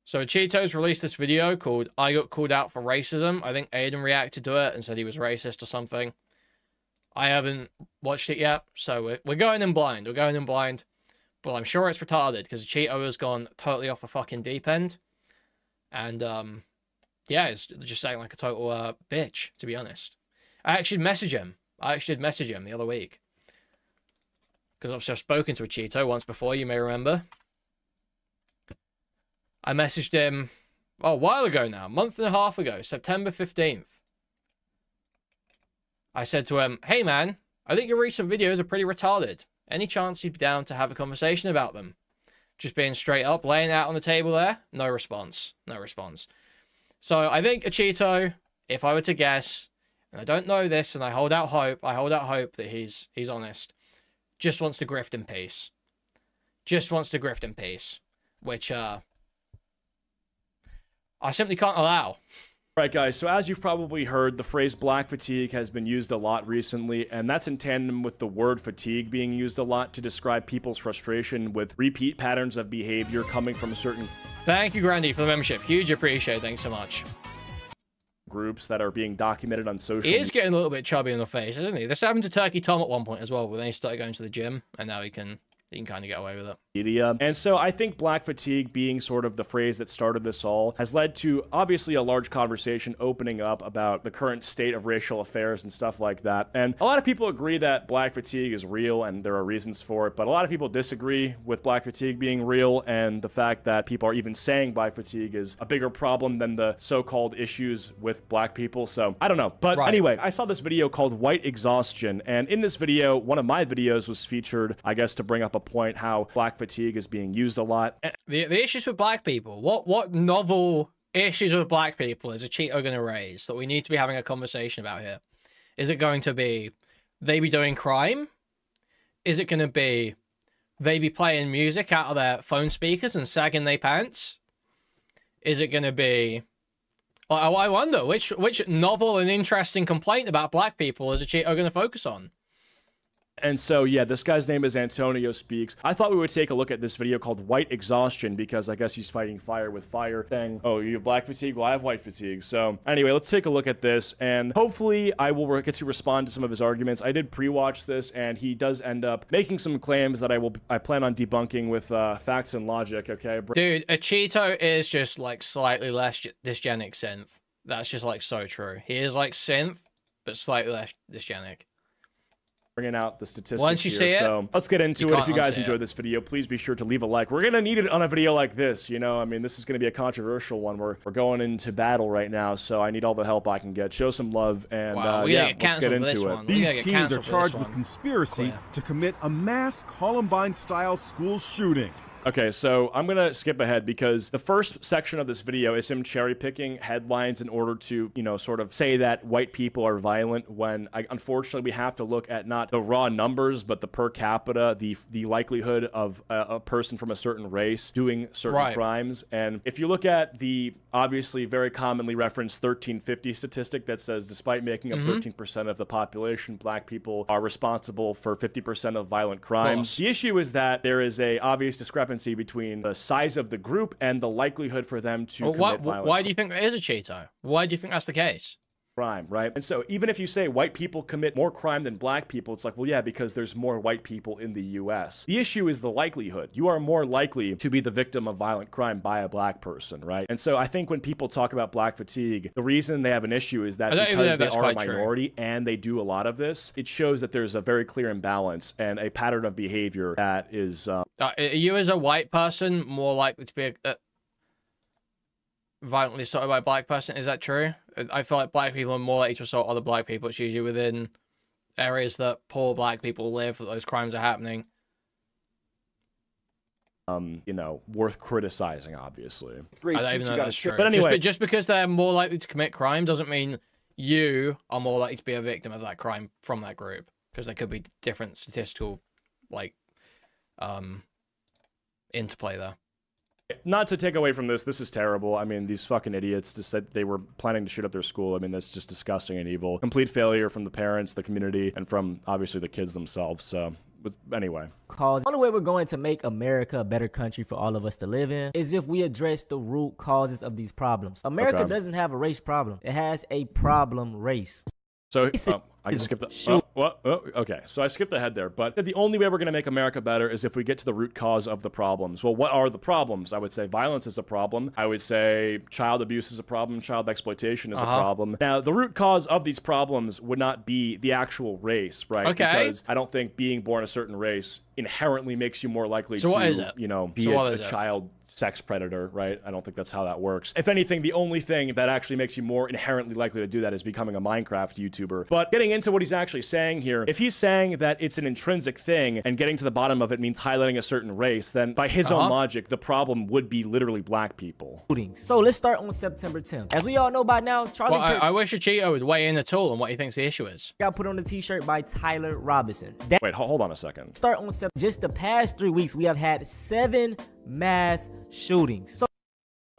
So Acheeto's released this video called I Got Called Out for Racism. I think Aiden reacted to it and said he was racist or something. I haven't watched it yet, so we're going in blind. We're going in blind. But I'm sure it's retarded because Acheeto has gone totally off the fucking deep end. And yeah, it's just saying like a total bitch, to be honest. I actually messaged him. The other week. Because obviously I've spoken to Acheeto once before, you may remember. I messaged him, oh, a while ago now, a month and a half ago, September 15th. I said to him, hey man, I think your recent videos are pretty retarded. Any chance you'd be down to have a conversation about them? Just being straight up, laying it out on the table there. No response. No response. So I think Acheeto, if I were to guess, and I don't know this, and I hold out hope that he's honest, just wants to grift in peace. Just wants to grift in peace. Which, I simply can't allow. Right, guys, so as you've probably heard, the phrase black fatigue has been used a lot recently, and that's in tandem with the word fatigue being used a lot to describe people's frustration with repeat patterns of behavior coming from certain... Thank you, Grandy, for the membership. Huge appreciate. Thanks so much. ...groups that are being documented on social media. He is getting a little bit chubby in the face, isn't he? This happened to Turkey Tom at one point as well, but then he started going to the gym, and now he can kind of get away with it. And so I think black fatigue being sort of the phrase that started this all has led to obviously a large conversation opening up about the current state of racial affairs and stuff like that. And a lot of people agree that black fatigue is real and there are reasons for it, but a lot of people disagree with black fatigue being real and the fact that people are even saying black fatigue is a bigger problem than the so-called issues with black people. So I don't know. But anyway, I saw this video called White Exhaustion, and in this video, one of my videos was featured, I guess, to bring up a point how black fatigue is being used a lot. The issues with black people, what novel issues with black people is Acheeto going to raise that we need to be having a conversation about here? Is it going to be they be doing crime? Is it going to be they be playing music out of their phone speakers and sagging their pants? Is it going to be... I wonder which novel and interesting complaint about black people is Acheeto going to focus on? And so, yeah, this guy's name is Antonio Speaks. I thought we would take a look at this video called White Exhaustion because I guess he's fighting fire with fire, saying, oh, you have black fatigue? Well, I have white fatigue. So anyway, let's take a look at this, and hopefully I will get to respond to some of his arguments. I did pre-watch this, and he does end up making some claims that I plan on debunking with facts and logic, okay? Dude, Acheeto is just, like, slightly less dysgenic synth. That's just, like, so true. He is, like, synth, but slightly less dysgenic. Bringing out the statistics Once you here. See it, so let's get into it. If you guys enjoyed this video, please be sure to leave a like. We're gonna need it on a video like this, you know. I mean, this is gonna be a controversial one. We're going into battle right now, so I need all the help I can get. Show some love, and yeah, let's get into it. These teens are charged with conspiracy to commit a mass Columbine-style school shooting. Okay, so I'm going to skip ahead because the first section of this video is him cherry-picking headlines in order to, you know, sort of say that white people are violent when, unfortunately, we have to look at not the raw numbers, but the per capita, the likelihood of a person from a certain race doing certain crimes. And if you look at the obviously very commonly referenced 1350 statistic that says despite making up 13% of the population, black people are responsible for 50% of violent crimes. The issue is that there is a obvious discrepancy between the size of the group and the likelihood for them to commit violence. Why do you think that is Acheeto? Why do you think that's the case? Crime, right? And so even if you say white people commit more crime than black people, it's like, well, yeah, because there's more white people in the US. The issue is the likelihood. You are more likely to be the victim of violent crime by a black person, right? And so I think when people talk about black fatigue, the reason they have an issue is that because they are a minority and they do a lot of this, it shows that there's a very clear imbalance and a pattern of behavior that is... are you as a white person more likely to be violently assaulted by a black person? Is that true? I feel like black people are more likely to assault other black people. It's usually within areas that poor black people live that those crimes are happening. You know, worth criticizing, obviously. I don't even know that's true. But anyway, just because they're more likely to commit crime doesn't mean you are more likely to be a victim of that crime from that group, because there could be different statistical, like, interplay there. Not to take away from this is terrible. I mean, these fucking idiots just said they were planning to shoot up their school. I mean, that's just disgusting and evil. Complete failure from the parents, the community, and from, obviously, the kids themselves. So, anyway. The only way we're going to make America a better country for all of us to live in is if we address the root causes of these problems. America doesn't have a race problem. It has a problem race. So, I just skipped the... okay, so I skipped ahead there. But the only way we're going to make America better is if we get to the root cause of the problems. Well, what are the problems? I would say violence is a problem. I would say child abuse is a problem. Child exploitation is a problem. Now, the root cause of these problems would not be the actual race, right? Okay. Because I don't think being born a certain race inherently makes you more likely to, you know, be a child sex predator, right? I don't think that's how that works. If anything, the only thing that actually makes you more inherently likely to do that is becoming a Minecraft YouTuber. But getting into what he's actually saying here, if he's saying that it's an intrinsic thing and getting to the bottom of it means highlighting a certain race, then by his own logic, the problem would be literally black people. So let's start on September 10th. As we all know by now, Charlie Kirk... I wish Acheeto would weigh in at all on what he thinks the issue is. Got put on the t-shirt by Tyler Robinson. Wait, hold on a second. Start on just the past 3 weeks, we have had 7 mass shootings.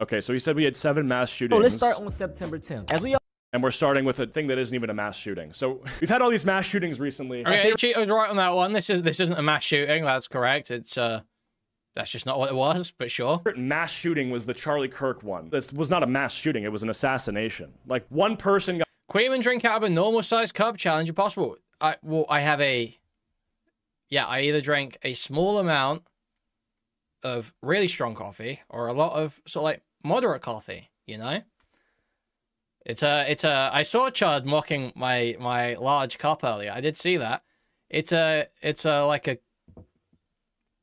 Okay, so he said we had 7 mass shootings. So let's start on September 10th. As we all... And we're starting with a thing that isn't even a mass shooting. So we've had all these mass shootings recently. Okay, Cheeto's right on that one. This isn't a mass shooting. That's correct. It's that's just not what it was. But sure. Mass shooting was the Charlie Kirk one. This was not a mass shooting. It was an assassination. Like one person got... Kuihman drink out of a normal sized cup. Challenge impossible. I have a... Yeah, I either drink a small amount of really strong coffee or a lot of sort of like moderate coffee, you know? It's a I saw Chud mocking my large cup earlier. I did see that. It's a like a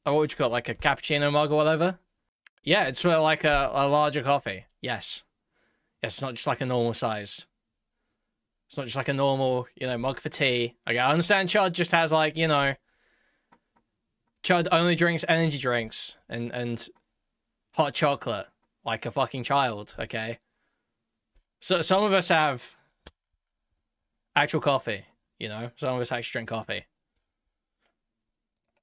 what would you call it, like a cappuccino mug or whatever? Yeah, it's for like a larger coffee. Yes. Yes, it's not just like a normal size. It's not just like a normal, you know, mug for tea. Okay, I understand Chud just has like, you know, Chud only drinks energy drinks and hot chocolate like a fucking child, okay? So some of us have actual coffee, you know? Some of us actually drink coffee.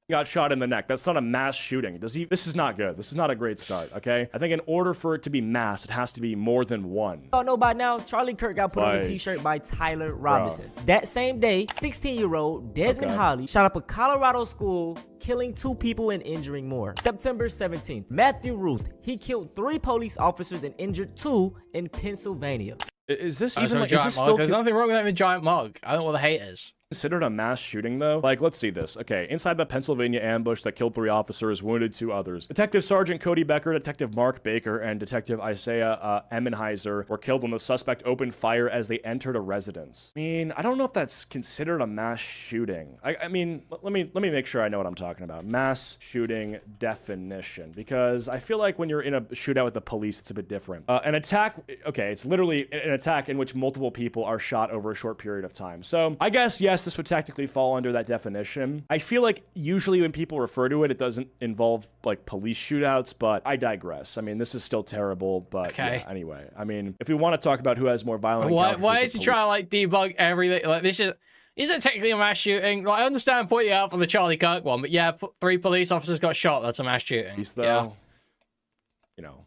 Got shot in the neck. That's not a mass shooting. This is not good. This is not a great start, okay? I think in order for it to be mass, it has to be more than one. Oh, no, by now, Charlie Kirk got put on a t-shirt by Tyler Robinson. That same day, 16-year-old Desmond Holly shot up a Colorado school, killing 2 people and injuring more. September 17th, Matthew Ruth, he killed 3 police officers and injured 2 in Pennsylvania. Is this even like, giant mug? There's nothing wrong with having a giant mug. I don't know what the hate is. Considered a mass shooting though? Like, let's see this. Okay, inside the Pennsylvania ambush that killed 3 officers, wounded 2 others. Detective Sergeant Cody Becker, Detective Mark Baker, and Detective Isaiah Emmenheiser were killed when the suspect opened fire as they entered a residence. I mean, I don't know if that's considered a mass shooting. I mean, let me make sure I know what I'm talking about. Mass shooting definition, because I feel like when you're in a shootout with the police, it's a bit different. An attack, okay, it's literally an attack in which multiple people are shot over a short period of time. So I guess, yes, this would technically fall under that definition. I feel like usually when people refer to it, it doesn't involve like police shootouts, but I digress. I mean, this is still terrible, but yeah, anyway. I mean, if we want to talk about who has more violent encounters, why is he trying to like debug everything? Like this isn't technically a mass shooting. Like, I understand pointing you out for the Charlie Kirk one, but yeah, 3 police officers got shot. That's a mass shooting. Yeah. You know.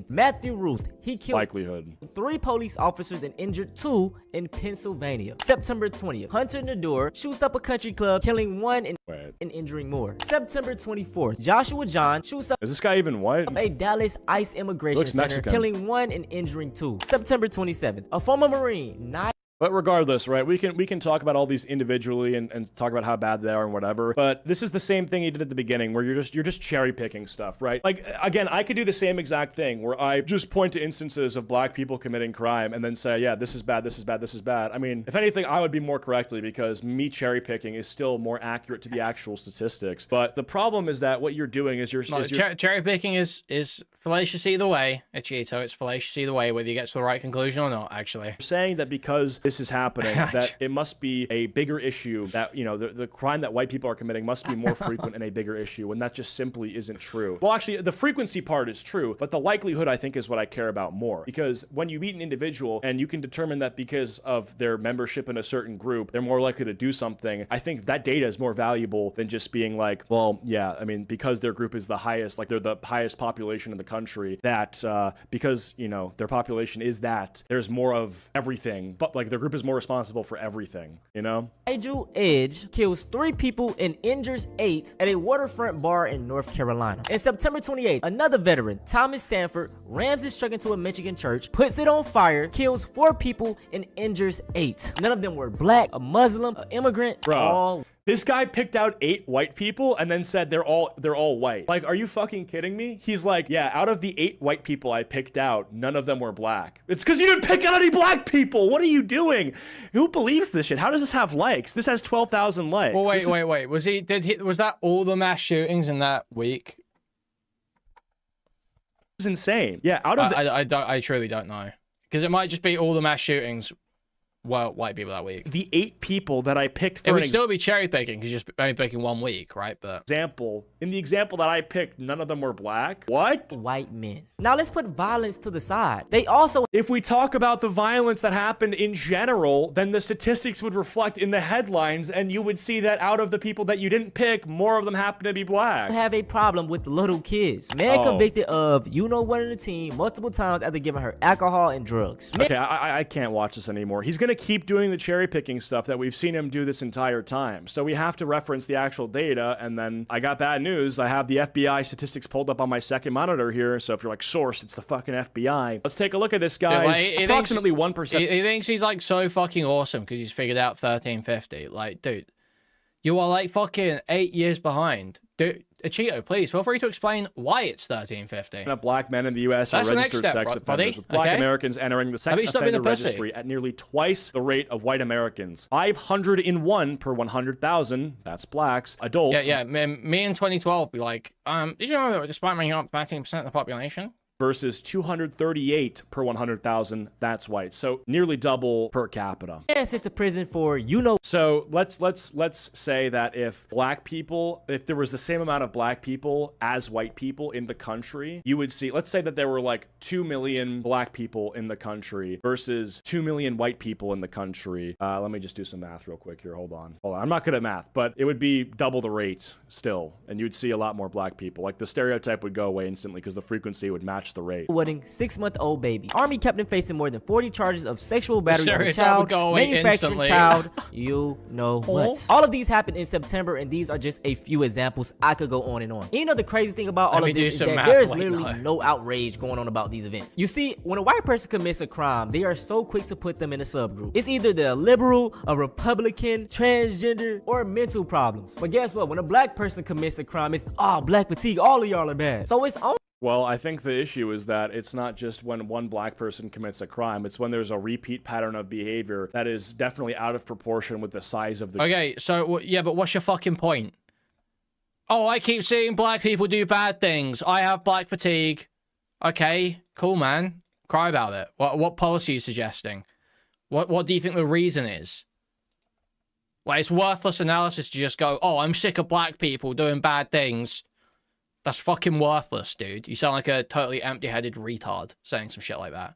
Matthew Ruth, he killed likelihood 3 police officers and injured 2 in Pennsylvania. September 20th, Hunter Nador shoots up a country club, killing 1 and injuring more. September 24th, Joshua John shoots up... Is this guy even white? A Dallas ICE immigration center, killing 1 and injuring 2. September 27th, a former Marine, But regardless, right, we can talk about all these individually and talk about how bad they are and whatever. But this is the same thing he did at the beginning, where you're just cherry picking stuff, right? Like, again, I could do the same exact thing where I just point to instances of black people committing crime and then say, yeah, this is bad, this is bad, this is bad. I mean, if anything, I would be more correctly, because me cherry picking is still more accurate to the actual statistics. But the problem is that what you're doing is cherry picking is fallacious either way, Acheeto. It's fallacious either way, whether you get to the right conclusion or not, actually. You're saying that because this is happening, that it must be a bigger issue, that, you know, the crime that white people are committing must be more frequent and a bigger issue, when that just simply isn't true. Well, actually, the frequency part is true, but the likelihood, I think, is what I care about more. Because when you meet an individual and you can determine that because of their membership in a certain group, they're more likely to do something, I think that data is more valuable than just being like, well, yeah, I mean, because their group is the highest, like they're the highest population in the country, that because, you know, their population is that, there's more of everything, but like their group is more responsible for everything, you know? Nigel Edge kills 3 people and injures 8 at a waterfront bar in North Carolina. In September 28th, another veteran, Thomas Sanford, rams his truck into a Michigan church, puts it on fire, kills 4 people, and injures 8. None of them were black, a Muslim, an immigrant, all... This guy picked out 8 white people and then said they're all white. Like, are you fucking kidding me? He's like, yeah, out of the 8 white people I picked out, none of them were black. It's because you didn't pick out any black people. What are you doing? Who believes this shit? How does this have likes? This has 12,000 likes. Well, wait. Was that all the mass shootings in that week? This is insane. Yeah, out of I truly don't know. Because it might just be all the mass shootings were white people that week. The 8 people that I picked for it would still be cherry picking because you're just only picking 1 week, right? But in the example that I picked, none of them were black. What? White men. Now let's put violence to the side. They also... If we talk about the violence that happened in general, then the statistics would reflect in the headlines, and you would see that out of the people that you didn't pick, more of them happen to be black. Have a problem with little kids. Man convicted of one in the team multiple times after giving her alcohol and drugs. Okay, I can't watch this anymore. He's gonna keep doing the cherry picking stuff that we've seen him do this entire time. So we have to reference the actual data, and then I got bad news. I have the FBI statistics pulled up on my second monitor here, so if you're like, sourced, it's the fucking FBI. Let's take a look at this, guys. Dude, approximately 1%. He thinks he's like so fucking awesome because he's figured out 1350. Like, dude, you are like fucking 8 years behind. Dude, Acheeto, please feel free to explain why it's 1350. Black men in the U.S. are registered sex offenders, with black Americans entering the sex offender registry at nearly twice the rate of white Americans. 501 per 100,000, that's blacks, adults. Yeah, me in 2012 be like, did you know that despite making up 13% of the population? Versus 238 per 100,000, that's white. So nearly double per capita. And sent to prison for So let's say that if there was the same amount of black people as white people in the country, you would see, let's say that there were like 2 million black people in the country versus 2 million white people in the country. Let me just do some math real quick here. Hold on. I'm not good at math, but it would be double the rate still, and you'd see a lot more black people. Like the stereotype would go away instantly because the frequency would match the rate. Wedding 6-month-old baby. Army kept him facing more than 40 charges of sexual battery on a child, manufacturing child, you know what. All of these happened in September, and these are just a few examples. I could go on and on. You know the crazy thing about all of this is that there's literally no outrage going on about these events. You see, when a white person commits a crime, they are so quick to put them in a subgroup. It's either they're a liberal, a Republican, transgender, or mental problems. But guess what? When a black person commits a crime, it's black fatigue, all of y'all are bad. So it's on. Well, I think the issue is that it's not just when one black person commits a crime, it's when there's a repeat pattern of behavior that is definitely out of proportion with the size of the... Okay, so, yeah, but what's your fucking point? Oh, I keep seeing black people do bad things. I have black fatigue. Okay, cool, man. Cry about it. What policy are you suggesting? What do you think the reason is? Well, it's worthless analysis to just go, oh, I'm sick of black people doing bad things. That's fucking worthless, dude. You sound like a totally empty-headed retard saying some shit like that.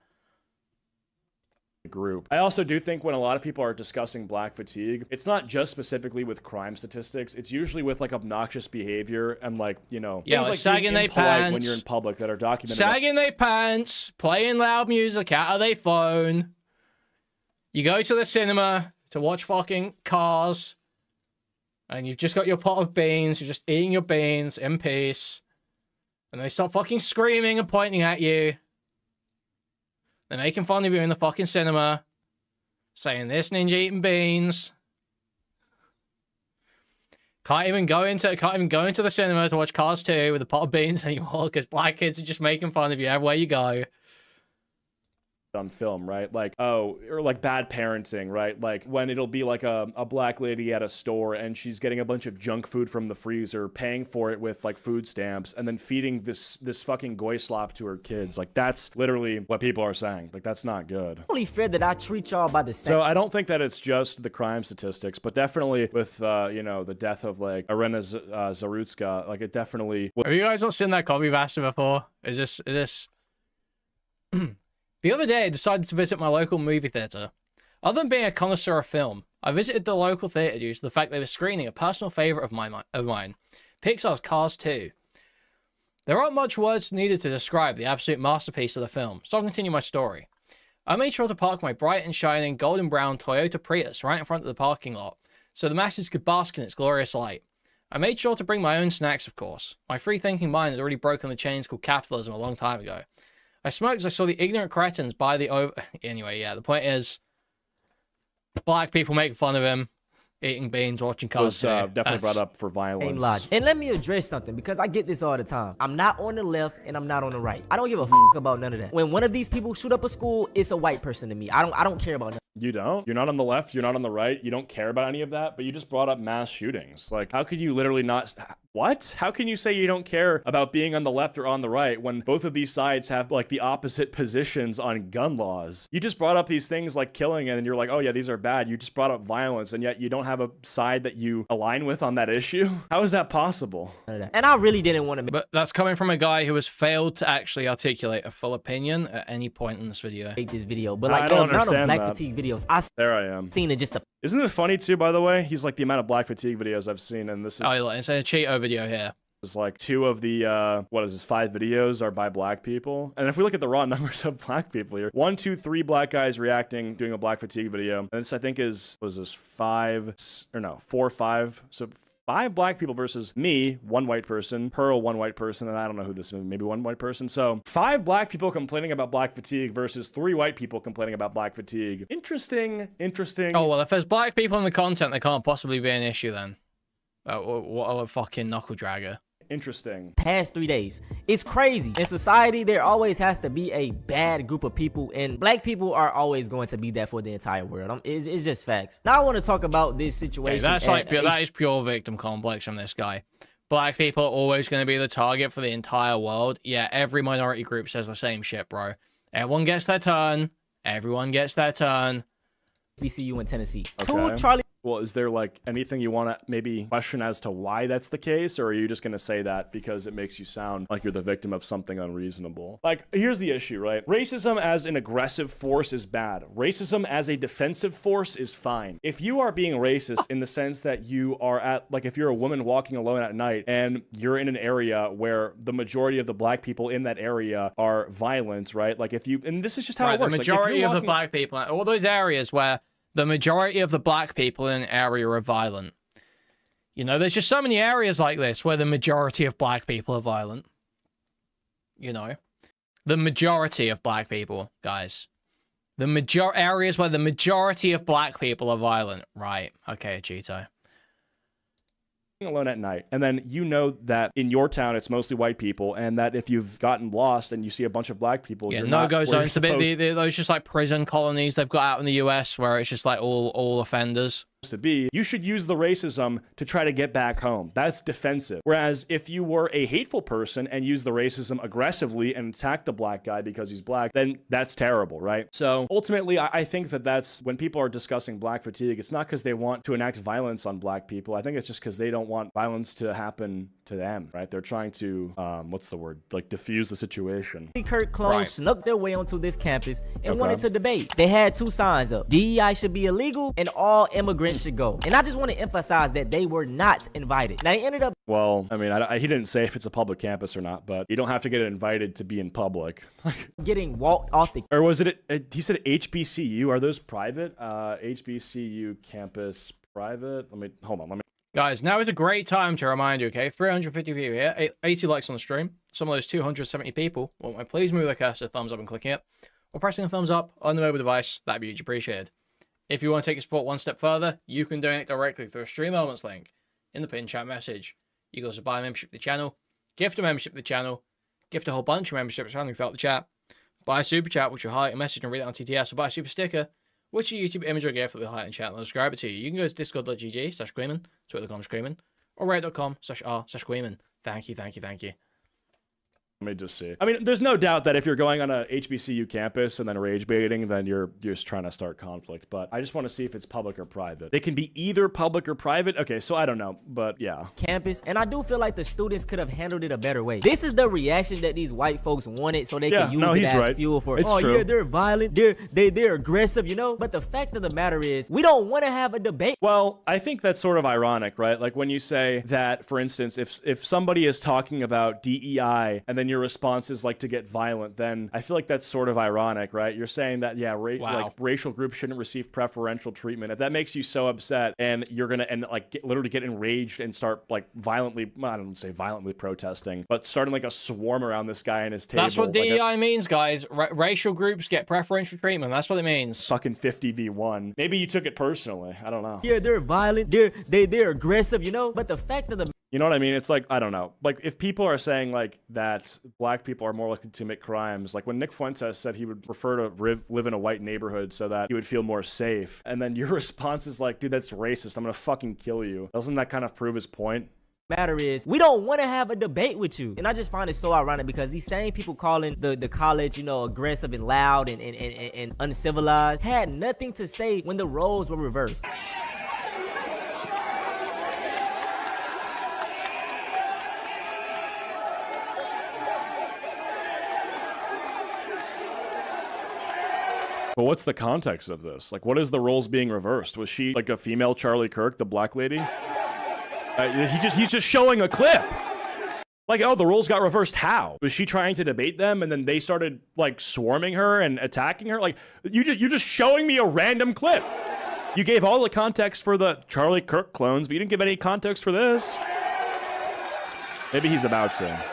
Group. I also do think when a lot of people are discussing black fatigue, it's not just specifically with crime statistics. It's usually with like obnoxious behavior and like, yeah, like sagging their pants when you're in public that are documented. Sagging their pants, playing loud music out of their phone. You go to the cinema to watch fucking Cars. And you've just got your pot of beans, you're just eating your beans in peace. And they start fucking screaming and pointing at you. They're making fun of you in the fucking cinema. Saying this ninja eating beans. Can't even go into the cinema to watch Cars 2 with a pot of beans anymore because black kids are just making fun of you everywhere you go. On film, right? Like, oh, or like bad parenting, right? Like when it'll be like a black lady at a store and she's getting a bunch of junk food from the freezer, paying for it with like food stamps, and then feeding this fucking goy slop to her kids. Like that's literally what people are saying. Like that's not good. Only fair that I treat y'all by the same. So I don't think that it's just the crime statistics, but definitely with the death of like Irena Zarutska, like it definitely. Have you guys not seen that copy bastard before? Is this? The other day, I decided to visit my local movie theater. Other than being a connoisseur of film, I visited the local theater due to the fact they were screening a personal favorite of mine, Pixar's Cars 2. There aren't much words needed to describe the absolute masterpiece of the film, so I'll continue my story. I made sure to park my bright and shining golden brown Toyota Prius right in front of the parking lot, so the masses could bask in its glorious light. I made sure to bring my own snacks, of course. My free-thinking mind had already broken the chains called capitalism a long time ago. I smoked as I saw the ignorant cretins buy the over... Anyway, yeah, the point is, black people make fun of him, eating beans, watching cars. Definitely brought up for violence. And let me address something, because I get this all the time. I'm not on the left and I'm not on the right. I don't give a fuck about none of that. When one of these people shoot up a school, it's a white person to me. I don't care about none. You don't? You're not on the left, you're not on the right, you don't care about any of that, but you just brought up mass shootings. Like, how could you literally not... What? How can you say you don't care about being on the left or on the right when both of these sides have, like, the opposite positions on gun laws? You just brought up these things like killing, and you're like, oh yeah, these are bad. You just brought up violence, and yet you don't have a side that you align with on that issue? How is that possible? And I really didn't want to... But that's coming from a guy who has failed to actually articulate a full opinion at any point in this video. Make this video, but like the amount of black fatigue videos there I am. Seen it just a... Isn't it funny too, by the way? He's like the amount of black fatigue videos I've seen, and this is... Oh, it's a Acheeto video here. It's like 2 of the, 5 videos are by black people. And if we look at the raw numbers of black people here, 1, 2, 3 black guys reacting, doing a black fatigue video. And this, I think, is, what is this, 4 or 5. So 5 black people versus me, 1 white person, Pearl, 1 white person, and I don't know who this is, maybe 1 white person. So 5 black people complaining about black fatigue versus 3 white people complaining about black fatigue. Interesting. Oh, well, if there's black people in the content, there can't possibly be an issue then. What a fucking knuckle dragger. Interesting. Past 3 days. It's crazy. In society, there always has to be a bad group of people, and black people are always going to be that for the entire world. It's just facts. Now I want to talk about this situation. Okay, that is pure victim complex from this guy. Black people are always going to be the target for the entire world. Yeah, every minority group says the same shit, bro. Everyone gets their turn. Everyone gets their turn. BCU in Tennessee. Okay. 2 Charlie... Well, is there like anything you want to maybe question as to why that's the case? Or are you just going to say that because it makes you sound like you're the victim of something unreasonable? Like, here's the issue, right? Racism as an aggressive force is bad. Racism as a defensive force is fine. If you are being racist in the sense that you are at, like, if you're a woman walking alone at night and you're in an area where the majority of the black people in that area are violent, right? Like, if you, and this is just how it works. The majority of the black people, all those areas where the majority of the black people in an area are violent. You know, there's just so many areas like this where the majority of black people are violent. You know, the majority of black people, guys. The areas where the majority of black people are violent. Right. Okay, Acheeto. Alone at night, and then you know that in your town it's mostly white people, and that if you've gotten lost and you see a bunch of black people, yeah, no-go zones. Those just like prison colonies they've got out in the US where it's just like all offenders. To be, you should use the racism to try to get back home. That's defensive. Whereas if you were a hateful person and use the racism aggressively and attack the black guy because he's black, then that's terrible, right? So ultimately, I think that that's when people are discussing black fatigue, it's not because they want to enact violence on black people. I think it's just because they don't want violence to happen to them, right? They're trying to, what's the word? Like diffuse the situation. Kurt clones snuck their way onto this campus and wanted to debate. They had 2 signs up. DEI should be illegal and all immigrants should go. And I just want to emphasize that they were not invited. Now they ended up... Well, I mean, he didn't say if it's a public campus or not, but you don't have to get invited to be in public. Getting walked off the... Or was it, he said HBCU. Are those private? HBCU campus private? Hold on. Guys, now is a great time to remind you, okay? 350 people here, 80 likes on the stream. Some of those 270 people, well, please move the cursor, thumbs up and clicking it. Or pressing a thumbs up on the mobile device, that'd be huge appreciated. If you want to take your support one step further, you can donate directly through a Stream Elements link in the pinned chat message. You can also buy a membership to the channel, gift a membership to the channel, gift a whole bunch of memberships randomly throughout the chat, buy a super chat, which will highlight a message and read it on TTS, or buy a super sticker, which is a YouTube image or gift that will highlight in chat and subscribe it to you. You can go to discord.gg/Kuihman, twitter.com/Kuihman, or reddit.com/r/Kuihman. Thank you. Let me just see. I mean, there's no doubt that if you're going on a HBCU campus and then rage baiting, then you're just trying to start conflict. But I just want to see if it's public or private. They can be either public or private. Okay, so I don't know, but yeah. Campus, and I do feel like the students could have handled it a better way. This is the reaction that these white folks wanted, so they can use it as fuel for. It's true. Yeah, they're violent, they're aggressive, you know. But the fact of the matter is, we don't want to have a debate. Well, I think that's sort of ironic, right? Like when you say that, for instance, if somebody is talking about DEI and then your response is like to get violent, then I feel like that's sort of ironic, right? You're saying that, yeah, like racial groups shouldn't receive preferential treatment. If that makes you so upset and you're gonna literally get enraged and start like violently, well, I don't say violently protesting, but starting like a swarm around this guy and his table. That's what DEI means, guys. Racial groups get preferential treatment. That's what it means. Fucking 50v1. Maybe you took it personally. I don't know. Yeah, they're violent. They're aggressive, you know. But the fact of the You know what I mean? It's like, I don't know. Like, if people are saying, like, that black people are more likely to commit crimes, like when Nick Fuentes said he would prefer to live in a white neighborhood so that he would feel more safe, and then your response is like, dude, that's racist. I'm gonna fucking kill you. Doesn't that kind of prove his point? matter is, we don't want to have a debate with you. And I just find it so ironic because these same people calling the college, you know, aggressive and loud and uncivilized had nothing to say when the roles were reversed. But what's the context of this? Like, what is the roles being reversed? Was she like a female Charlie Kirk, the black lady? He's just showing a clip. Like, oh, the roles got reversed. How? Was she trying to debate them and then they started like swarming her and attacking her? Like, you're just showing me a random clip. You gave all the context for the Charlie Kirk clones, but you didn't give any context for this. Maybe he's about to.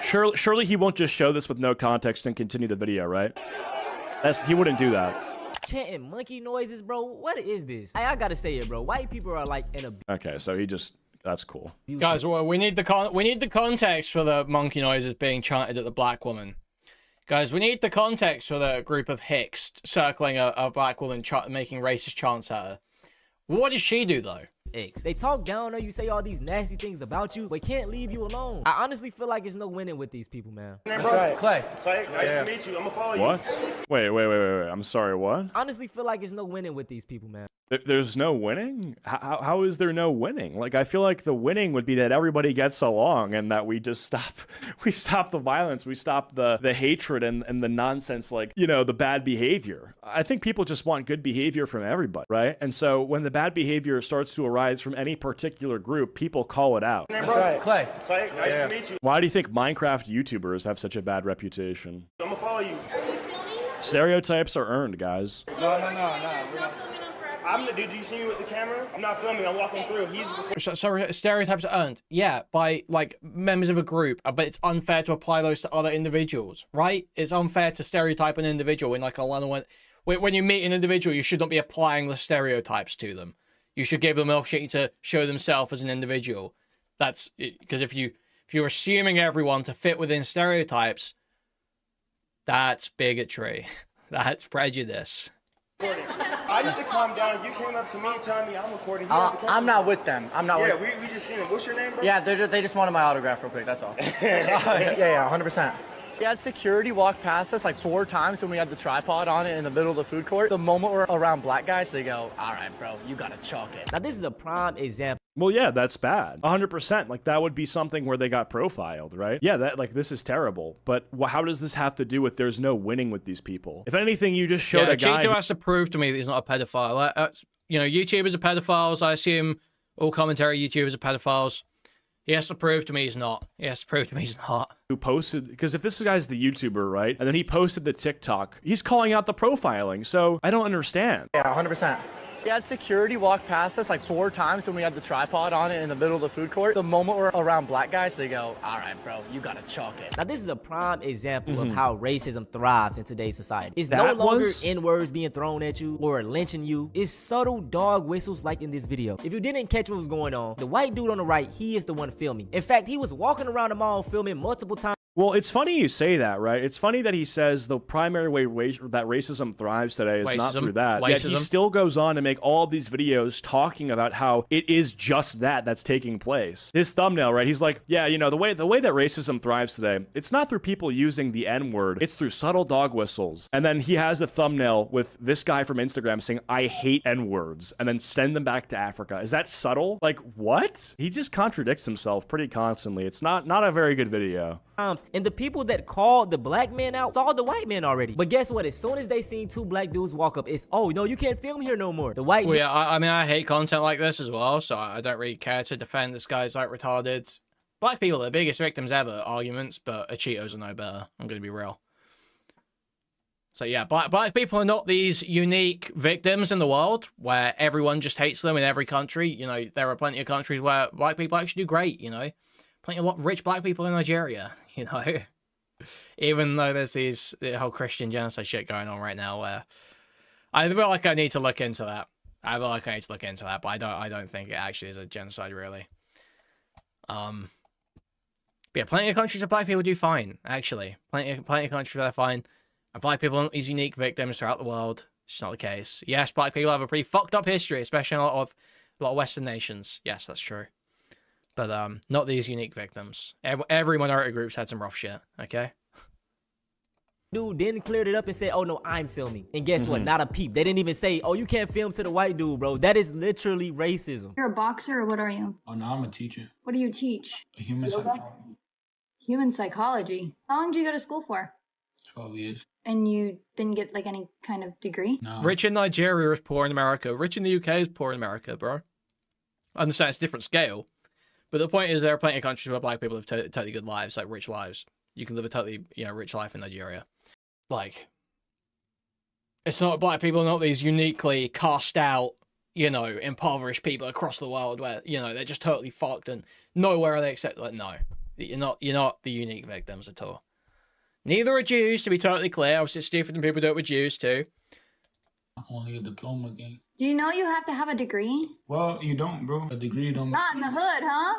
Surely he won't just show this with no context and continue the video, right? He wouldn't do that. Chanting monkey noises, bro. What is this? I gotta say it, bro. White people are like in a... Okay, so he just... That's cool. Guys, well, we need the context for the monkey noises being chanted at the black woman. Guys, we need the context for the group of hicks circling a black woman making racist chants at her. What does she do, though? They talk down on you, say all these nasty things about you, but can't leave you alone. I honestly feel like there's no winning with these people, man. That's right. Clay, nice to meet you. I'm gonna follow you. What? Wait. I'm sorry, what? Honestly feel like there's no winning with these people, man. There's no winning? How is there no winning? Like, I feel like the winning would be that everybody gets along and that we just stop the violence, we stop the hatred and the nonsense, like, you know, the bad behavior. I think people just want good behavior from everybody, right? And so when the bad behavior starts to arise from any particular group, people call it out. That's right. Clay, nice to meet you. Why do you think Minecraft YouTubers have such a bad reputation? I'm gonna follow you. Stereotypes are earned, guys. No. Did you see me with the camera? I'm not filming. I'm walking through. Sorry, stereotypes are earned. Yeah, by like members of a group, but it's unfair to apply those to other individuals, right? It's unfair to stereotype an individual in like a one-on-one. When you meet an individual, you should not be applying the stereotypes to them. You should give them an opportunity to show themselves as an individual. That's because if you're assuming everyone to fit within stereotypes, that's bigotry. That's prejudice. I need to calm down. You came up to me telling me I'm recording. I'm not with them. I'm not with them. Yeah, we just seen it. What's your name, bro? Yeah, they just wanted my autograph real quick, that's all. Yeah, 100%. We had security walk past us like 4 times when we had the tripod on it in the middle of the food court. The moment we're around black guys, they go, all right, bro, you gotta chalk it. Now, this is a prime example. Well, yeah, that's bad. 100%. Like, that would be something where they got profiled, right? Yeah, this is terrible. But how does this have to do with there's no winning with these people? If anything, you just showed a guy... Acheeto has to prove to me that he's not a pedophile. You know, YouTubers are pedophiles. I assume all commentary YouTubers are pedophiles. He has to prove to me he's not. He has to prove to me he's not. Who posted... Because if this guy's the YouTuber, right? And then he posted the TikTok, he's calling out the profiling. So I don't understand. Yeah, 100%. We had security walk past us like 4 times when we had the tripod on it in the middle of the food court. The moment we're around black guys, they go, all right, bro, you gotta chalk it. Now, this is a prime example of how racism thrives in today's society. It's no longer N-words being thrown at you or lynching you. It's subtle dog whistles like in this video. If you didn't catch what was going on, the white dude on the right, he is the one filming. In fact, he was walking around the mall filming multiple times. Well, it's funny you say that, right? It's funny that he says the primary way that racism thrives today is not through that. Yet he still goes on to make all these videos talking about how it is just that's taking place. His thumbnail, right? He's like, yeah, you know, the way that racism thrives today, it's not through people using the N-word. It's through subtle dog whistles. And then he has a thumbnail with this guy from Instagram saying, I hate N-words, and then send them back to Africa. Is that subtle? Like, what? He just contradicts himself pretty constantly. It's not a very good video. And the people that called the black man out saw the white man already. But guess what? As soon as they seen 2 black dudes walk up, it's, oh, no, you can't film here no more. The white... Well, yeah, I mean, I hate content like this as well, so I don't really care to defend this guy's, like, retarded Black people are the biggest victims ever, arguments, but Acheetos are no better. I'm going to be real. So yeah, black people are not these unique victims in the world where everyone just hates them in every country. You know, there are plenty of countries where black people actually do great, you know. Plenty of rich black people in Nigeria, you know. Even though there's the whole Christian genocide shit going on right now where I feel like I need to look into that. But I don't think it actually is a genocide, really. But yeah, plenty of countries where black people do fine, actually. Plenty of countries where they're fine. And black people aren't these unique victims throughout the world. It's just not the case. Yes, black people have a pretty fucked up history, especially in a lot of Western nations. Yes, that's true. But not these unique victims. Every minority group's had some rough shit, okay? Dude then cleared it up and said, oh no, I'm filming. And guess what? Not a peep. They didn't even say, oh, you can't film to the white dude, bro. That is literally racism. You're a boxer or what are you? Oh no, I'm a teacher. What do you teach? Human psychology. Human psychology. How long did you go to school for? 12 years. And you didn't get like any kind of degree? No. Rich in Nigeria is poor in America. Rich in the UK is poor in America, bro. I understand it's a different scale. But the point is there are plenty of countries where black people have totally good lives, like rich lives. You can live a totally, rich life in Nigeria. Like, it's not black people are not these uniquely cast out, impoverished people across the world where, they're just totally fucked and nowhere are they accept. Like, no, you're not the unique victims at all. Neither are Jews, to be totally clear. Obviously, it's stupid and people do it with Jews too. Only a diploma game. Do you know you have to have a degree? Well, you don't, bro. A degree don't. Not in the hood, huh?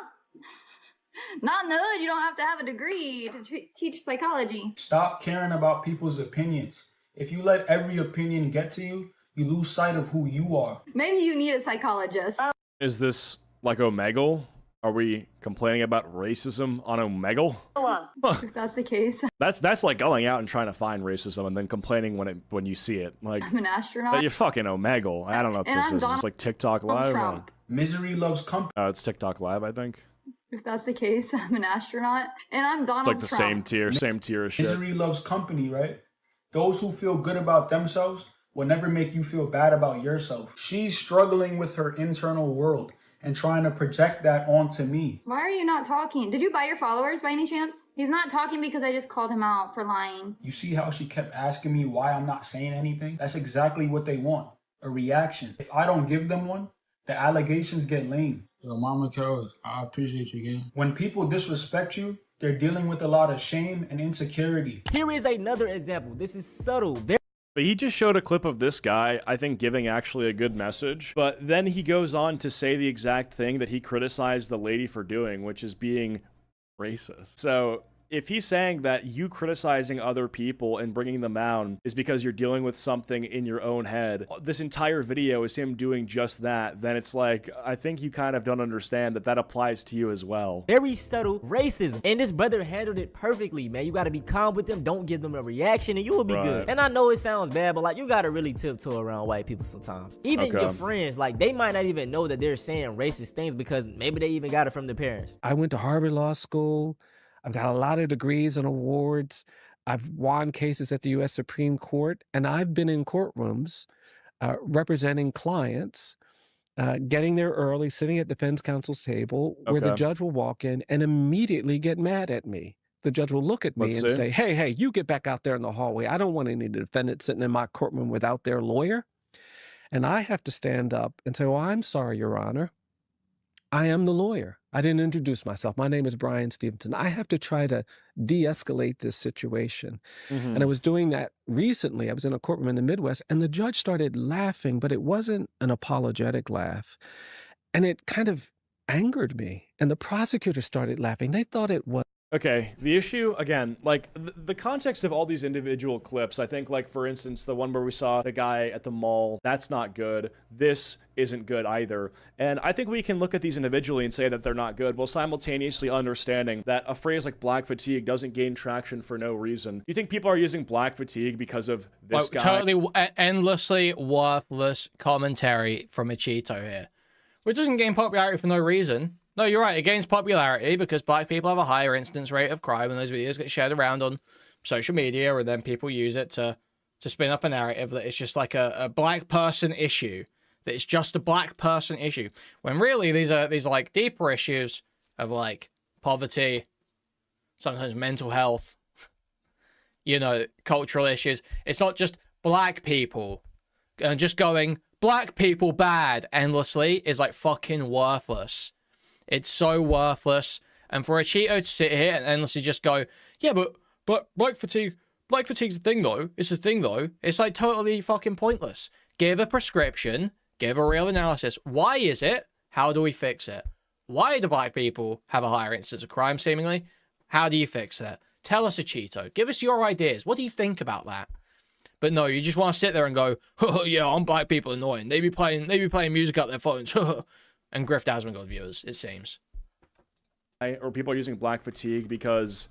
Not in the hood. You don't have to have a degree to teach psychology. Stop caring about people's opinions. If you let every opinion get to you, you lose sight of who you are. Maybe you need a psychologist. Is this like Omegle? Are we complaining about racism on Omegle? If that's the case. That's like going out and trying to find racism and then complaining when you see it. Like, I'm an astronaut. You're fucking Omegle. I don't know what this is. It's like TikTok Live. Misery loves company. Oh, it's TikTok Live, I think. If that's the case, I'm an astronaut and I'm Donald Trump. It's like the same tier of shit. Misery loves company, right? Those who feel good about themselves will never make you feel bad about yourself. She's struggling with her internal world and trying to project that onto me. Why are you not talking? Did you buy your followers by any chance? He's not talking because I just called him out for lying. You see how she kept asking me why I'm not saying anything? That's exactly what they want, a reaction. If I don't give them one, the allegations get lame. Yo, Mama Carol, I appreciate you again. When people disrespect you, they're dealing with a lot of shame and insecurity. Here is another example. This is subtle. But he just showed a clip of this guy, I think, giving actually a good message. But then he goes on to say the exact thing that he criticized the lady for doing, which is being racist. So if he's saying that you criticizing other people and bringing them down is because you're dealing with something in your own head, this entire video is him doing just that, then it's like, I think you kind of don't understand that applies to you as well. Very subtle racism. And this brother handled it perfectly, man. You got to be calm with them. Don't give them a reaction and you will be good. And I know it sounds bad, but like you got to really tiptoe around white people sometimes. Even your friends, like they might not even know that they're saying racist things because maybe they even got it from their parents. I went to Harvard Law School. I've got a lot of degrees and awards. I've won cases at the U.S. Supreme Court, and I've been in courtrooms representing clients, getting there early, sitting at defense counsel's table, where the judge will walk in and immediately get mad at me. The judge will look at me and say, hey, you get back out there in the hallway. I don't want any defendants sitting in my courtroom without their lawyer. And I have to stand up and say, well, I'm sorry, Your Honor. I am the lawyer. I didn't introduce myself. My name is Brian Stevenson. I have to try to de-escalate this situation. And I was doing that recently. I was in a courtroom in the Midwest, and the judge started laughing, but it wasn't an apologetic laugh. And it kind of angered me. And the prosecutor started laughing. They thought it was. Okay, the issue, again, like, the context of all these individual clips, I think, like, for instance, the one where we saw the guy at the mall, that's not good. This isn't good either. And I think we can look at these individually and say that they're not good, while simultaneously understanding that a phrase like black fatigue doesn't gain traction for no reason. Do you think people are using black fatigue because of this guy? Totally endlessly worthless commentary from Acheeto here. Which doesn't gain popularity for no reason. No, you're right. It gains popularity because black people have a higher incidence rate of crime, and those videos get shared around on social media, and then people use it to spin up a narrative that it's just like a black person issue. That it's just a black person issue. When really these are like deeper issues of like poverty, sometimes mental health, you know, cultural issues. It's not just black people. And just going, black people bad endlessly is like fucking worthless. It's so worthless. And for Acheeto to sit here and endlessly just go, yeah, but black fatigue's the thing though. It's the thing though. It's like totally fucking pointless. Give a prescription. Give a real analysis. Why is it? How do we fix it? Why do black people have a higher incidence of crime, seemingly? How do you fix that? Tell us, Acheeto. Give us your ideas. What do you think about that? But no, you just want to sit there and go, oh, yeah, I'm black people annoying. They be playing music out their phones. And Griff hasn't got viewers, it seems. Or people are using black fatigue because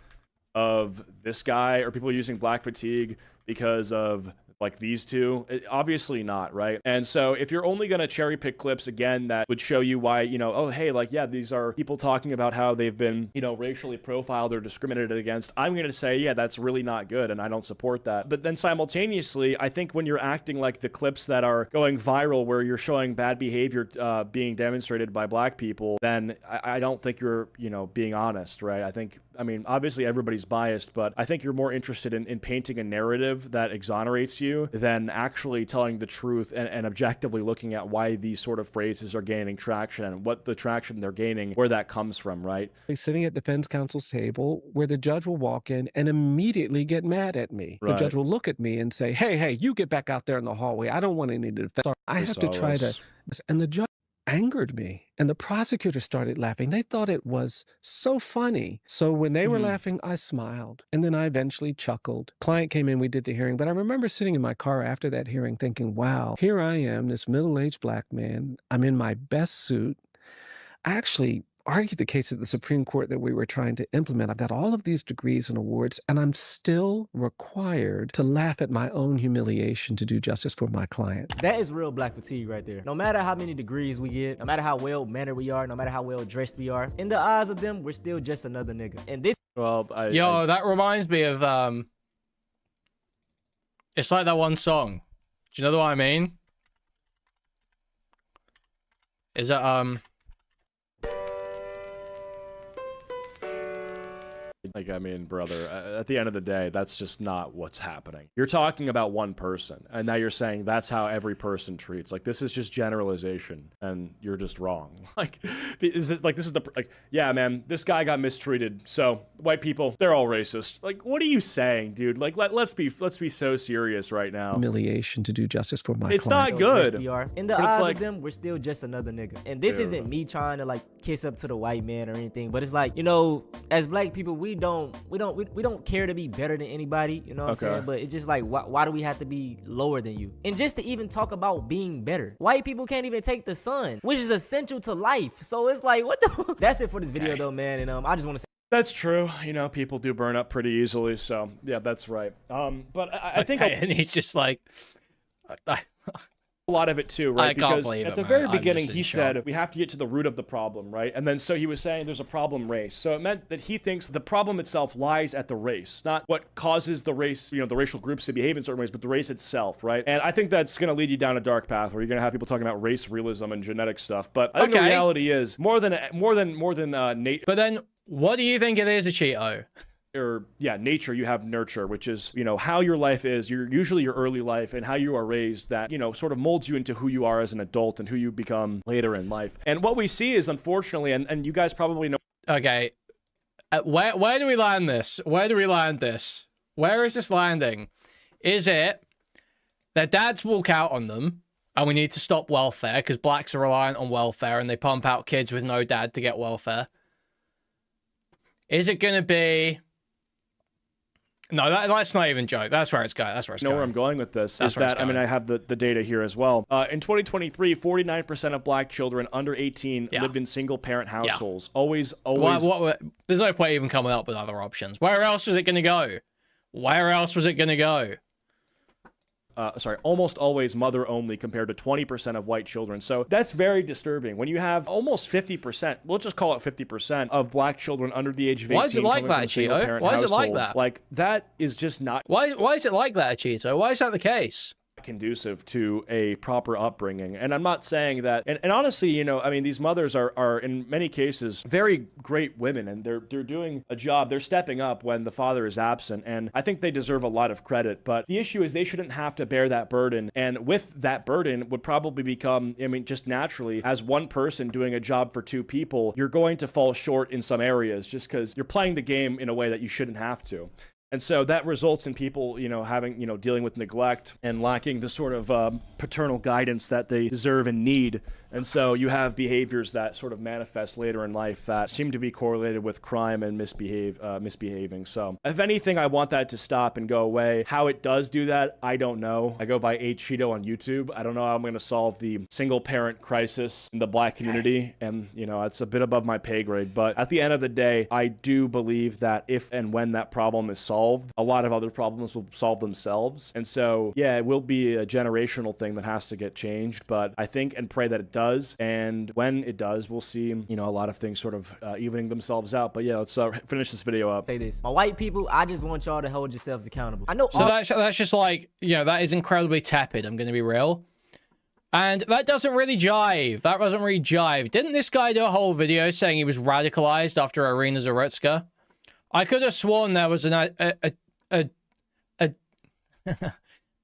of this guy, or people are using black fatigue because of like these two? Obviously not, right? And so if you're only going to cherry pick clips, again, that would show you why, you know, oh, hey, like, yeah, these are people talking about how they've been, you know, racially profiled or discriminated against. I'm going to say, yeah, that's really not good, and I don't support that. But then simultaneously, I think when you're acting like the clips that are going viral where you're showing bad behavior being demonstrated by black people, then I don't think you're, you know, being honest, right? I mean, obviously everybody's biased, but I think you're more interested in painting a narrative that exonerates you than actually telling the truth and objectively looking at why these sort of phrases are gaining traction and what the traction they're gaining, where that comes from, right? Sitting at defense counsel's table where the judge will walk in and immediately get mad at me. Right. The judge will look at me and say, hey, you get back out there in the hallway. I don't want any defense. I have to try to... And the judge angered me, and the prosecutor started laughing. They thought it was so funny. So when they were laughing, I smiled, and then I eventually chuckled. Client came in, we did the hearing, but I remember sitting in my car after that hearing thinking, wow, here I am, this middle-aged black man. I'm in my best suit. I actually argued the case at the Supreme Court that we were trying to implement. I've got all of these degrees and awards, and I'm still required to laugh at my own humiliation to do justice for my client. That is real black fatigue right there. No matter how many degrees we get, no matter how well-mannered we are, no matter how well-dressed we are, in the eyes of them, we're still just another nigga. And this... Well, that reminds me of, it's like that one song. Do you know what I mean? Is it, Like, I mean, brother, at the end of the day, that's just not what's happening. You're talking about one person, and now you're saying that's how every person treats. Like, this is just generalization, and you're just wrong. Like, yeah, man, this guy got mistreated, so white people, they're all racist. Like, what are you saying, dude? Like, let's be so serious right now. Humiliation to do justice for my client. It's not good. In the eyes of them, we're still just another nigga. And this isn't me trying to, like, kiss up to the white man or anything, but it's like, you know, as black people, we don't care to be better than anybody, you know what I'm saying? But it's just like, why do we have to be lower than you? And just to even talk about being better, white people can't even take the sun, which is essential to life. So it's like, what the... That's it for this video though, man. And I just want to say, that's true. You know, people do burn up pretty easily, so yeah, that's right. But I think and he's just like, a lot of it too, right? Because at the very beginning he said we have to get to the root of the problem, right? And then so he was saying there's a problem race. So it meant that he thinks the problem itself lies at the race, not what causes the race, you know, the racial groups to behave in certain ways, but the race itself, right? And I think that's going to lead you down a dark path where you're going to have people talking about race realism and genetic stuff. But I think the reality is more than Nate. But then what do you think it is, Acheeto? Or yeah, nature, you have nurture, which is, you know, how your life is, usually your early life and how you are raised, that, you know, sort of molds you into who you are as an adult and who you become later in life. And what we see is, unfortunately, and you guys probably know. Okay, where do we land this? Where do we land this? Where is this landing? Is it that dads walk out on them and we need to stop welfare because blacks are reliant on welfare and they pump out kids with no dad to get welfare? Is it going to be... No, that's not even a joke. That's where it's going. That's where it's going. Where I'm going with this is that, I mean, I have the data here as well. In 2023, 49% of black children under 18 lived in single-parent households. Always. There's no point even coming up with other options. Where else was it going to go? Where else was it going to go? Almost always mother only compared to 20% of white children. So that's very disturbing. When you have almost 50%, we'll just call it 50% of black children under the age of 18. Why is it like that, Acheeto? Why is it like that? Like, that is just not... Why is it like that, Acheeto? Why is that the case? conducive to a proper upbringing. And I'm not saying that, and honestly, you know, I mean, these mothers are in many cases very great women, and they're doing a job. They're stepping up when the father is absent, and I think they deserve a lot of credit. But the issue is they shouldn't have to bear that burden, and with that burden would probably become, I mean, just naturally, as one person doing a job for two people, you're going to fall short in some areas just because you're playing the game in a way that you shouldn't have to. And so that results in people, you know, having, you know, dealing with neglect and lacking the sort of paternal guidance that they deserve and need. And so you have behaviors that sort of manifest later in life that seem to be correlated with crime and misbehaving. So if anything, I want that to stop and go away. How it does do that, I don't know. I go by Acheeto on YouTube. I don't know how I'm going to solve the single parent crisis in the black community. And, you know, it's a bit above my pay grade. But at the end of the day, I do believe that if and when that problem is solved, a lot of other problems will solve themselves. And so, yeah, it will be a generational thing that has to get changed. But I think and pray that it does. And when it does, we'll see, you know, a lot of things sort of evening themselves out. But yeah, let's finish this video up. Say this. My white people, I just want y'all to hold yourselves accountable. I know. So that's just like, you know, that is incredibly tepid. I'm going to be real. And that doesn't really jive. That doesn't really jive. Didn't this guy do a whole video saying he was radicalized after Irina Zarutska? I could have sworn there was an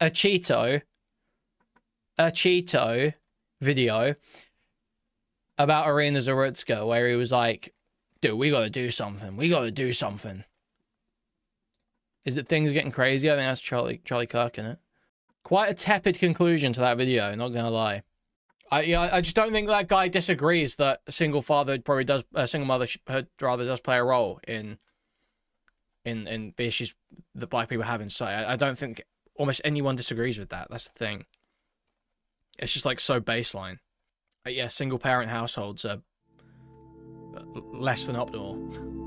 Acheeto video about Irina Zarutska where he was like, dude, we gotta do something. We gotta do something. Is it things getting crazy? I think that's Charlie Kirk in it. Quite a tepid conclusion to that video, not gonna lie. I just don't think that guy disagrees that a single father probably does, a single mother rather does play a role in the issues that black people have in society. I don't think almost anyone disagrees with that. That's the thing. It's just like so baseline. Yeah, single parent households are less than optimal.